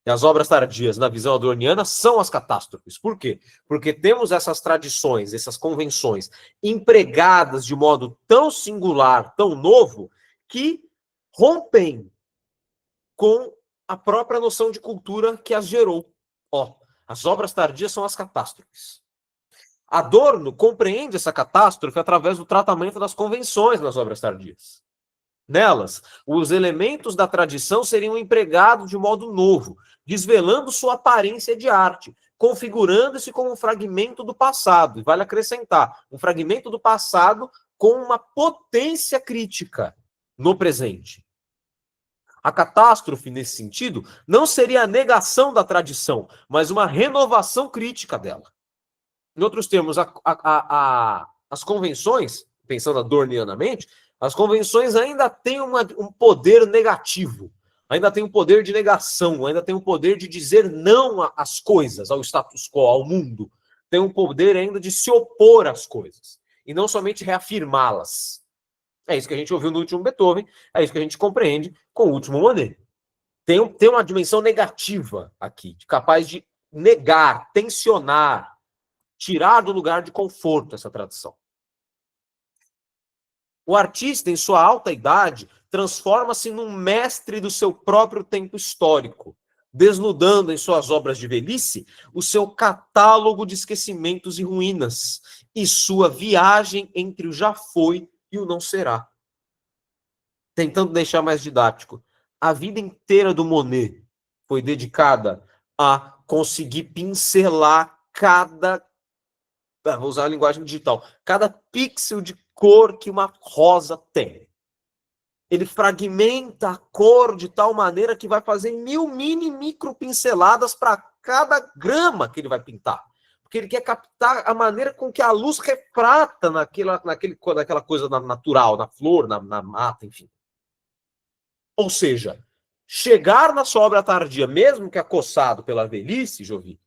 E as obras tardias, na visão adorniana, são as catástrofes. Por quê? Porque temos essas tradições, essas convenções empregadas de modo tão singular, tão novo, que rompem com a própria noção de cultura que as gerou. As obras tardias são as catástrofes. Adorno compreende essa catástrofe através do tratamento das convenções nas obras tardias. Nelas, os elementos da tradição seriam empregados de modo novo, desvelando sua aparência de arte, configurando-se como um fragmento do passado. E vale acrescentar, um fragmento do passado com uma potência crítica no presente. A catástrofe, nesse sentido, não seria a negação da tradição, mas uma renovação crítica dela. Em outros termos, as convenções, pensando adornianamente, as convenções ainda têm um poder negativo, ainda têm um poder de negação, ainda têm um poder de dizer não às coisas, ao status quo, ao mundo. Tem um poder ainda de se opor às coisas, e não somente reafirmá-las. É isso que a gente ouviu no último Beethoven, é isso que a gente compreende com o último Monet. Tem uma dimensão negativa aqui, capaz de negar, tensionar, tirar do lugar de conforto essa tradição. O artista, em sua alta idade, transforma-se num mestre do seu próprio tempo histórico, desnudando em suas obras de velhice o seu catálogo de esquecimentos e ruínas, e sua viagem entre o já foi e o não será. Tentando deixar mais didático, a vida inteira do Monet foi dedicada a conseguir pincelar vou usar a linguagem digital, cada pixel de cor que uma rosa tem. Ele fragmenta a cor de tal maneira que vai fazer 1000 micro pinceladas para cada grama que ele vai pintar. Porque ele quer captar a maneira com que a luz refrata naquela coisa natural, na flor, na mata, enfim. Ou seja, chegar na sua obra tardia, mesmo que acossado pela velhice, Jovi,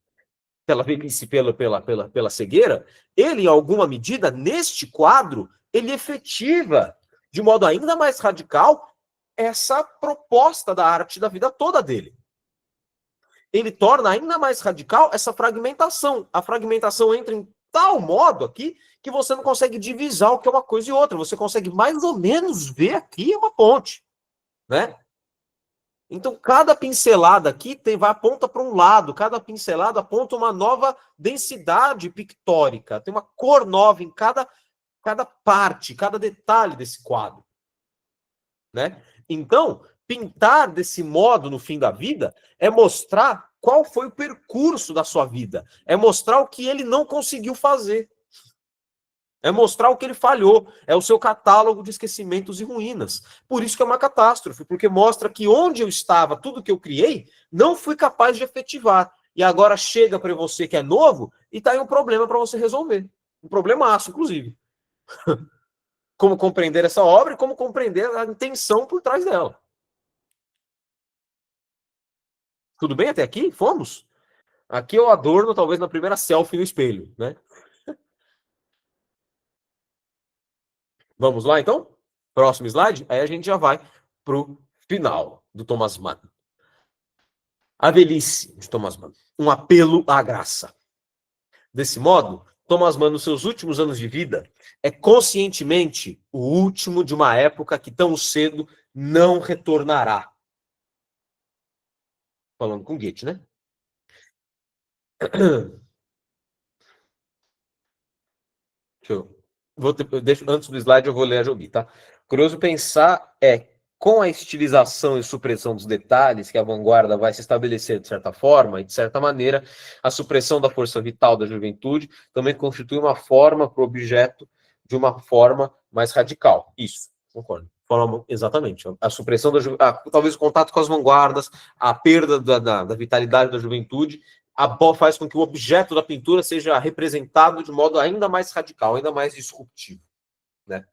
pela velhice, pela cegueira, ele, em alguma medida, neste quadro, ele efetiva de modo ainda mais radical, essa proposta da arte da vida toda dele. Ele torna ainda mais radical essa fragmentação. A fragmentação entra em tal modo aqui que você não consegue divisar o que é uma coisa e outra. Você consegue mais ou menos ver aqui uma ponte, né? Então, cada pincelada aqui aponta para um lado, cada pincelada aponta uma nova densidade pictórica, tem uma cor nova em cada parte, cada detalhe desse quadro, né? Então, pintar desse modo no fim da vida é mostrar qual foi o percurso da sua vida, é mostrar o que ele não conseguiu fazer, é mostrar o que ele falhou, é o seu catálogo de esquecimentos e ruínas. Por isso que é uma catástrofe, porque mostra que onde eu estava, tudo que eu criei, não fui capaz de efetivar. E agora chega para você que é novo e está aí um problema para você resolver. Um problemaço, inclusive. Como compreender essa obra e como compreender a intenção por trás dela. Tudo bem até aqui? Fomos? Aqui é o Adorno, talvez na primeira selfie no espelho, né? Vamos lá, então? Próximo slide? Aí a gente já vai para o final do Thomas Mann. A velhice de Thomas Mann. Um apelo à graça. Desse modo, Thomas Mann, nos seus últimos anos de vida, é conscientemente o último de uma época que tão cedo não retornará. Falando com Goethe, né? Antes do slide, eu vou ler a Jobi, tá? Curioso pensar com a estilização e supressão dos detalhes que a vanguarda vai se estabelecer de certa forma, e de certa maneira, a supressão da força vital da juventude também constitui uma forma para o objeto de uma forma mais radical. Isso, concordo. Exatamente. A supressão talvez o contato com as vanguardas, a perda da vitalidade da juventude, faz com que o objeto da pintura seja representado de modo ainda mais radical, ainda mais disruptivo, né?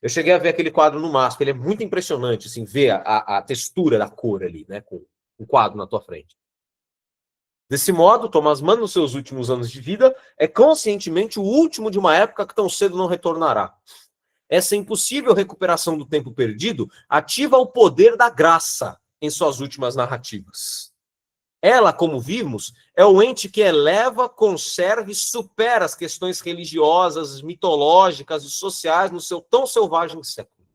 Eu cheguei a ver aquele quadro no MASP, ele é muito impressionante, assim, ver a textura da cor ali, né, com um quadro na tua frente. Desse modo, Thomas Mann, nos seus últimos anos de vida, é conscientemente o último de uma época que tão cedo não retornará. Essa impossível recuperação do tempo perdido ativa o poder da graça em suas últimas narrativas. Ela, como vimos, é o ente que eleva, conserva e supera as questões religiosas, mitológicas e sociais no seu tão selvagem século.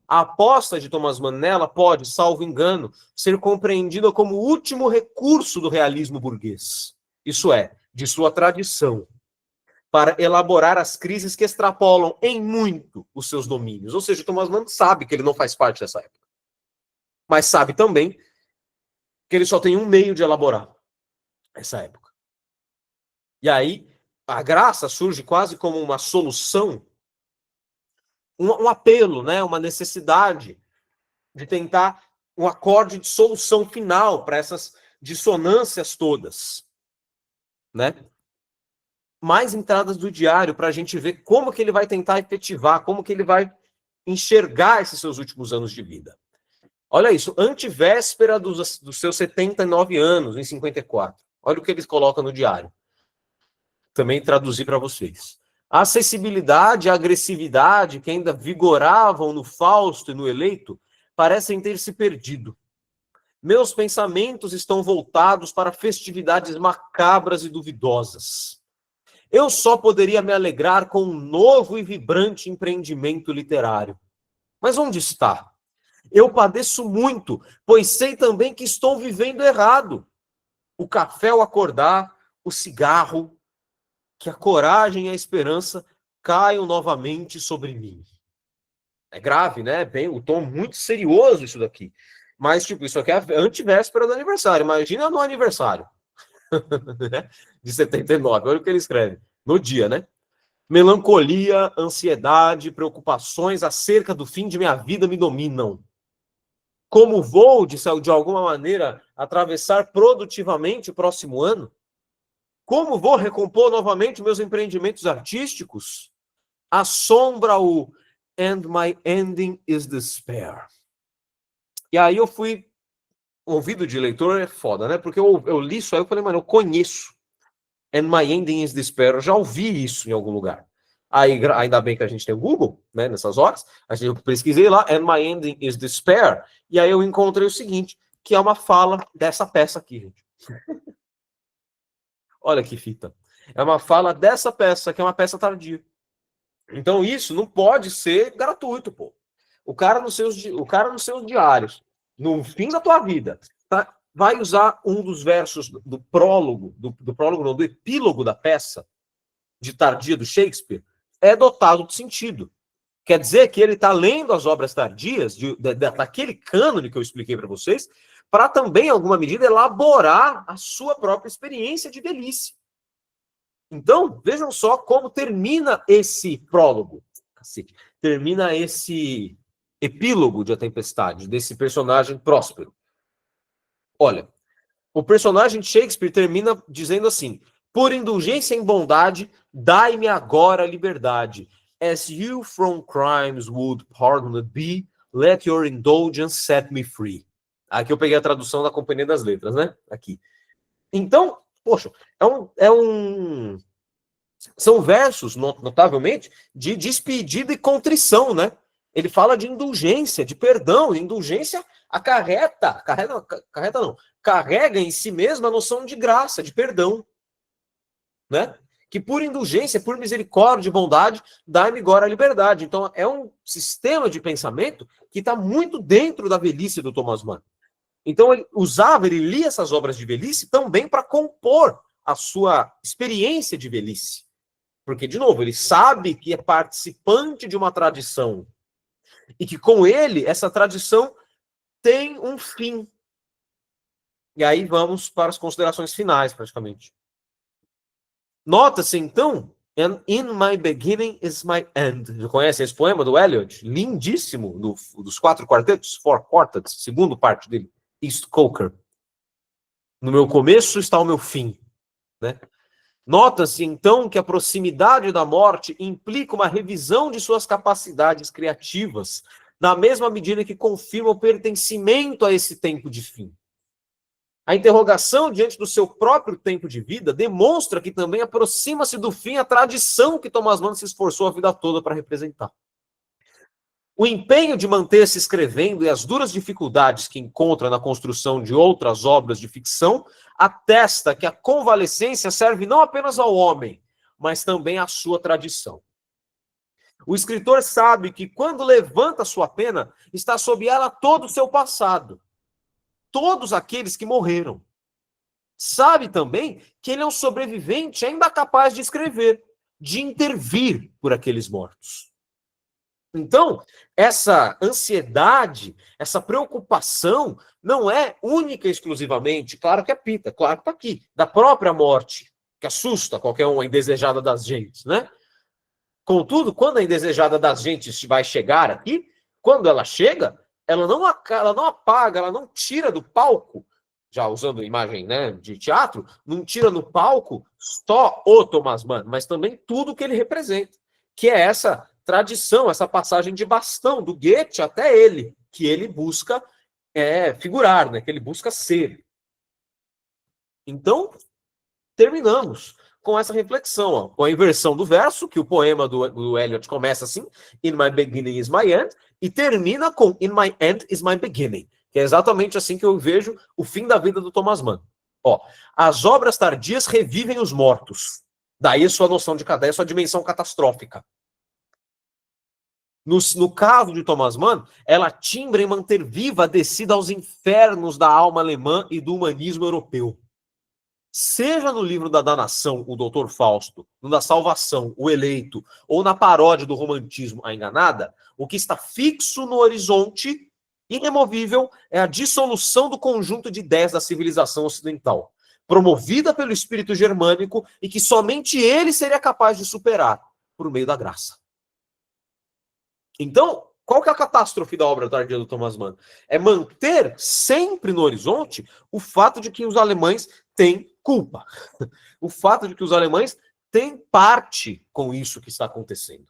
A aposta de Thomas Mann nela pode, salvo engano, ser compreendida como o último recurso do realismo burguês, isso é, de sua tradição, para elaborar as crises que extrapolam em muito os seus domínios. Ou seja, Thomas Mann sabe que ele não faz parte dessa época, mas sabe também que ele só tem um meio de elaborar essa época. E aí, a graça surge quase como uma solução, um apelo, né? Uma necessidade de tentar um acorde de solução final para essas dissonâncias todas, né? Mais entradas do diário para a gente ver como que ele vai tentar efetivar, como que ele vai enxergar esses seus últimos anos de vida. Olha isso, antivéspera dos seus 79 anos, em 54. Olha o que eles colocam no diário. Também traduzi para vocês. A acessibilidade e a agressividade que ainda vigoravam no Fausto e no Eleito parecem ter se perdido. Meus pensamentos estão voltados para festividades macabras e duvidosas. Eu só poderia me alegrar com um novo e vibrante empreendimento literário. Mas onde está? Eu padeço muito, pois sei também que estou vivendo errado. O café ao acordar, o cigarro, que a coragem e a esperança caiam novamente sobre mim. É grave, né? Bem, o tom muito serioso isso daqui. Mas, tipo, isso aqui é a antivéspera do aniversário. Imagina no aniversário de 79. Olha o que ele escreve. No dia, né? Melancolia, ansiedade, preocupações acerca do fim de minha vida me dominam. Como vou, de alguma maneira, atravessar produtivamente o próximo ano? Como vou recompor novamente meus empreendimentos artísticos? Assombra o "and my ending is despair". E aí eu fui, ouvido de leitor é foda, né? Porque eu li isso aí, eu falei, mano, eu conheço. "And my ending is despair", eu já ouvi isso em algum lugar. Aí, ainda bem que a gente tem o Google, né, nessas horas. Eu pesquisei lá, "and my ending is despair", e aí eu encontrei o seguinte, que é uma fala dessa peça aqui, gente. Olha que fita. É uma fala dessa peça, que é uma peça tardia. Então isso não pode ser gratuito, pô. O cara nos seus diários, no fim da tua vida, tá, vai usar um dos versos do prólogo, do prólogo não, do epílogo da peça, de tardia do Shakespeare, é dotado de sentido. Quer dizer que ele está lendo as obras tardias, daquele cânone que eu expliquei para vocês, para também, em alguma medida, elaborar a sua própria experiência de velhice. Então, vejam só como termina esse prólogo. Termina esse epílogo de A Tempestade, desse personagem próspero. Olha, o personagem de Shakespeare termina dizendo assim: por indulgência em bondade, dai-me agora liberdade. As you from crimes would pardoned be, let your indulgence set me free. Aqui eu peguei a tradução da Companhia das Letras, né? Aqui. Então, poxa, são versos, notavelmente, de despedida e contrição, né? Ele fala de indulgência, de perdão. Indulgência carrega em si mesma a noção de graça, de perdão, né? Que por indulgência, por misericórdia e bondade, dá-me agora a liberdade. Então, é um sistema de pensamento que está muito dentro da velhice do Thomas Mann. Então, ele lia essas obras de velhice também para compor a sua experiência de velhice. Porque, de novo, ele sabe que é participante de uma tradição e que, com ele, essa tradição tem um fim. E aí vamos para as considerações finais, praticamente. Nota-se, então, "And in my beginning is my end". Já conhecem esse poema do Eliot? Lindíssimo, dos 4 quartetos, 4 quartets, segundo parte dele, East Coker. No meu começo está o meu fim, né? Nota-se, então, que a proximidade da morte implica uma revisão de suas capacidades criativas, na mesma medida que confirma o pertencimento a esse tempo de fim. A interrogação diante do seu próprio tempo de vida demonstra que também aproxima-se do fim a tradição que Thomas Mann se esforçou a vida toda para representar. O empenho de manter-se escrevendo e as duras dificuldades que encontra na construção de outras obras de ficção atesta que a convalescência serve não apenas ao homem, mas também à sua tradição. O escritor sabe que quando levanta sua pena, está sob ela todo o seu passado, todos aqueles que morreram. Sabe também que ele é um sobrevivente ainda capaz de escrever, de intervir por aqueles mortos. Então, essa ansiedade, essa preocupação não é única e exclusivamente, claro que é Pita, claro que está aqui, da própria morte, que assusta qualquer uma indesejada das gentes, né? Contudo, quando a indesejada das gentes vai chegar aqui, quando ela chega, ela não apaga, ela não tira do palco, já usando imagem, né, de teatro, não tira no palco só o Thomas Mann, mas também tudo que ele representa, que é essa tradição, essa passagem de bastão do Goethe até ele, que ele busca figurar, né, que ele busca ser. Então, terminamos com essa reflexão, ó, com a inversão do verso, que o poema do Eliot começa assim, "In my beginning is my end", e termina com "In my end is my beginning", que é exatamente assim que eu vejo o fim da vida do Thomas Mann. Ó, as obras tardias revivem os mortos. Daí a sua noção de cadeia, a sua dimensão catastrófica. No caso de Thomas Mann, ela timbra em manter viva a descida aos infernos da alma alemã e do humanismo europeu. Seja no livro da Nação, o Doutor Fausto, no da Salvação, o Eleito, ou na paródia do romantismo, a Enganada, o que está fixo no horizonte, iremovível, é a dissolução do conjunto de ideias da civilização ocidental, promovida pelo espírito germânico e que somente ele seria capaz de superar por meio da graça. Então, qual que é a catástrofe da obra tardia do Thomas Mann? É manter sempre no horizonte o fato de que os alemães têm culpa. O fato de que os alemães têm parte com isso que está acontecendo.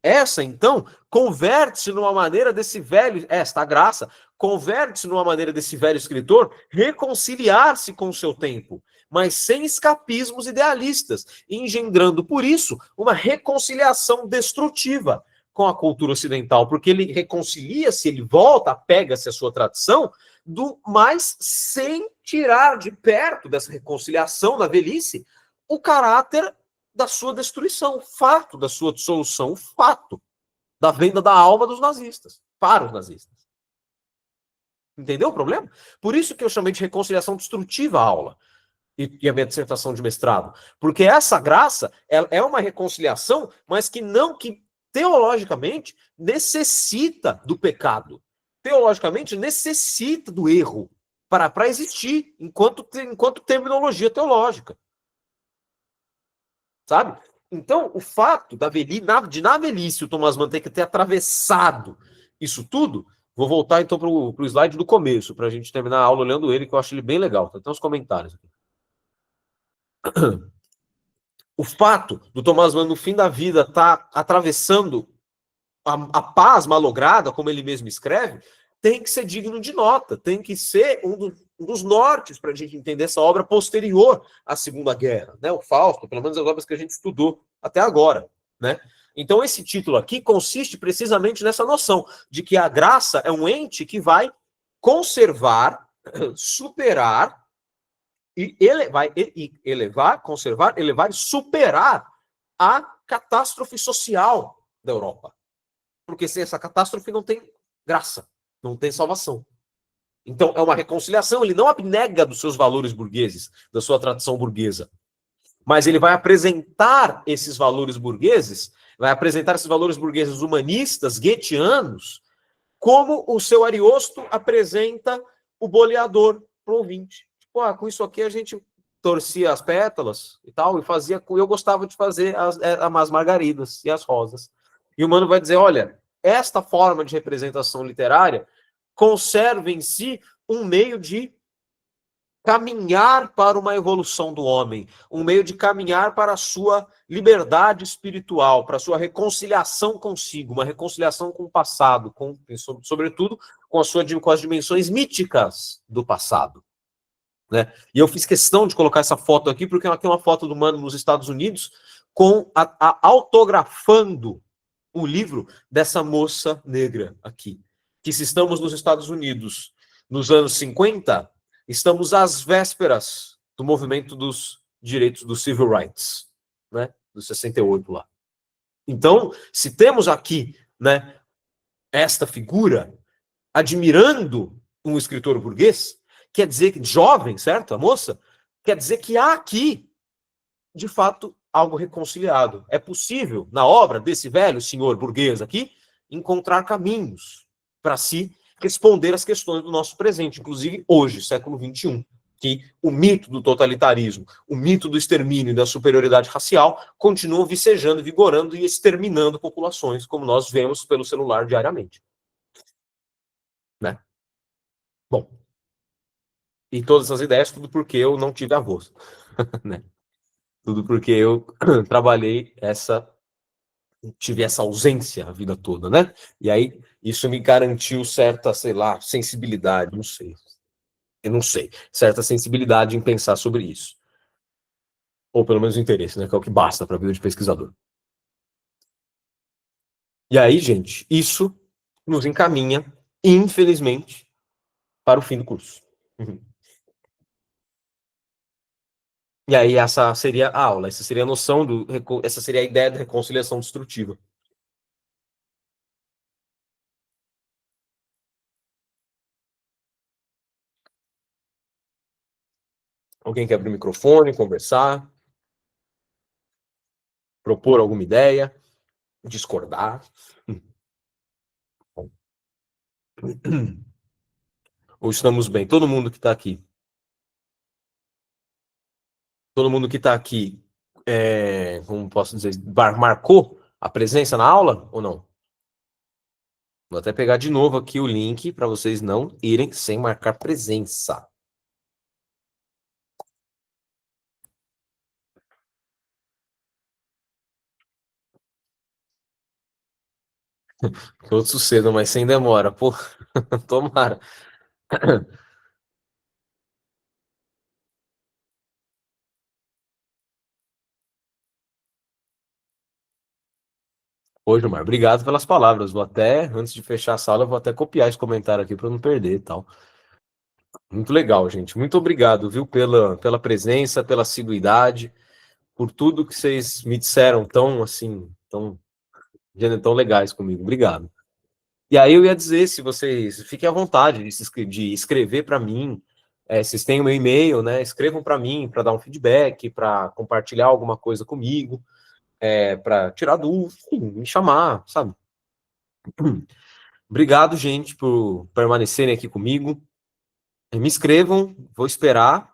Essa, então, converte-se numa maneira desse velho, esta graça, converte-se numa maneira desse velho escritor reconciliar-se com o seu tempo, mas sem escapismos idealistas, engendrando, por isso, uma reconciliação destrutiva com a cultura ocidental, porque ele reconcilia-se, ele volta, apega-se à sua tradição, mas sem tirar de perto dessa reconciliação na velhice o caráter da sua destruição, o fato da sua dissolução, o fato da venda da alma dos nazistas, para os nazistas. Entendeu o problema? Por isso que eu chamei de reconciliação destrutiva a aula e a minha dissertação de mestrado. Porque essa graça é uma reconciliação, mas que teologicamente necessita do pecado. Teologicamente necessita do erro para existir enquanto terminologia teológica. Sabe? Então, o fato na velhice o Thomas Mann ter que ter atravessado isso tudo, vou voltar então para o slide do começo, para a gente terminar a aula olhando ele, que eu acho ele bem legal. Tem até uns comentários aqui. O fato do Thomas Mann, no fim da vida, estar atravessando a paz malograda, como ele mesmo escreve, tem que ser digno de nota, tem que ser um dos nortes para a gente entender essa obra posterior à Segunda Guerra, né? O Fausto, pelo menos as obras que a gente estudou até agora, né? Então esse título aqui consiste precisamente nessa noção de que a graça é um ente que vai conservar, superar e elevar, conservar, elevar e superar a catástrofe social da Europa. Porque sem essa catástrofe não tem graça, não tem salvação. Então, é uma reconciliação, ele não abnega dos seus valores burgueses, da sua tradição burguesa. Mas ele vai apresentar esses valores burgueses, humanistas, goetheanos, como o seu Ariosto apresenta o boleador para o ouvinte. Tipo, com isso aqui a gente torcia as pétalas e tal, eu gostava de fazer as margaridas e as rosas. E o Mano vai dizer, olha, esta forma de representação literária conserva em si um meio de caminhar para uma evolução do homem, um meio de caminhar para a sua liberdade espiritual, para a sua reconciliação consigo, uma reconciliação com o passado, sobretudo com as dimensões míticas do passado. Né? E eu fiz questão de colocar essa foto aqui, porque ela tem uma foto do Mano nos Estados Unidos, autografando o livro dessa moça negra aqui. Que se estamos nos Estados Unidos nos anos 50, estamos às vésperas do movimento dos direitos dos civil rights, né, dos 68 lá. Então, se temos aqui, né, esta figura admirando um escritor burguês, quer dizer que jovem, certo, a moça, quer dizer que há aqui, de fato, algo reconciliado. É possível, na obra desse velho senhor burguês aqui, encontrar caminhos para se responder às questões do nosso presente, inclusive hoje, século XXI, que o mito do totalitarismo, o mito do extermínio e da superioridade racial continuam vicejando, vigorando e exterminando populações, como nós vemos pelo celular diariamente. Né? Bom, e todas essas ideias, tudo porque eu não tive avós. Né? Tudo porque eu tive essa ausência a vida toda, né? E aí, isso me garantiu certa, sei lá, sensibilidade, não sei. Eu não sei. Certa sensibilidade em pensar sobre isso. Ou pelo menos interesse, né? Que é o que basta para a vida de pesquisador. E aí, gente, isso nos encaminha, infelizmente, para o fim do curso. E aí, essa seria a aula, essa seria a noção essa seria a ideia da reconciliação destrutiva. Alguém quer abrir o microfone, conversar, propor alguma ideia, discordar? Ou estamos bem? Todo mundo que está aqui. Todo mundo que está aqui, como posso dizer, marcou a presença na aula ou não? Vou até pegar de novo aqui o link para vocês não irem sem marcar presença. Todos sucedam, mas sem demora. Pô, tomara. Ô, Gilmar, obrigado pelas palavras. Vou até, antes de fechar a sala, vou até copiar esse comentário aqui para não perder e tal. Muito legal, gente. Muito obrigado, viu, pela presença, pela assiduidade, por tudo que vocês me disseram tão, assim, tão legais comigo. Obrigado. E aí eu ia dizer, se vocês fiquem à vontade de escrever para mim, vocês têm o meu e-mail, né? Escrevam para mim, para dar um feedback, para compartilhar alguma coisa comigo, para tirar dúvida, enfim, me chamar, sabe? Obrigado, gente, por permanecerem aqui comigo. Me inscrevam, vou esperar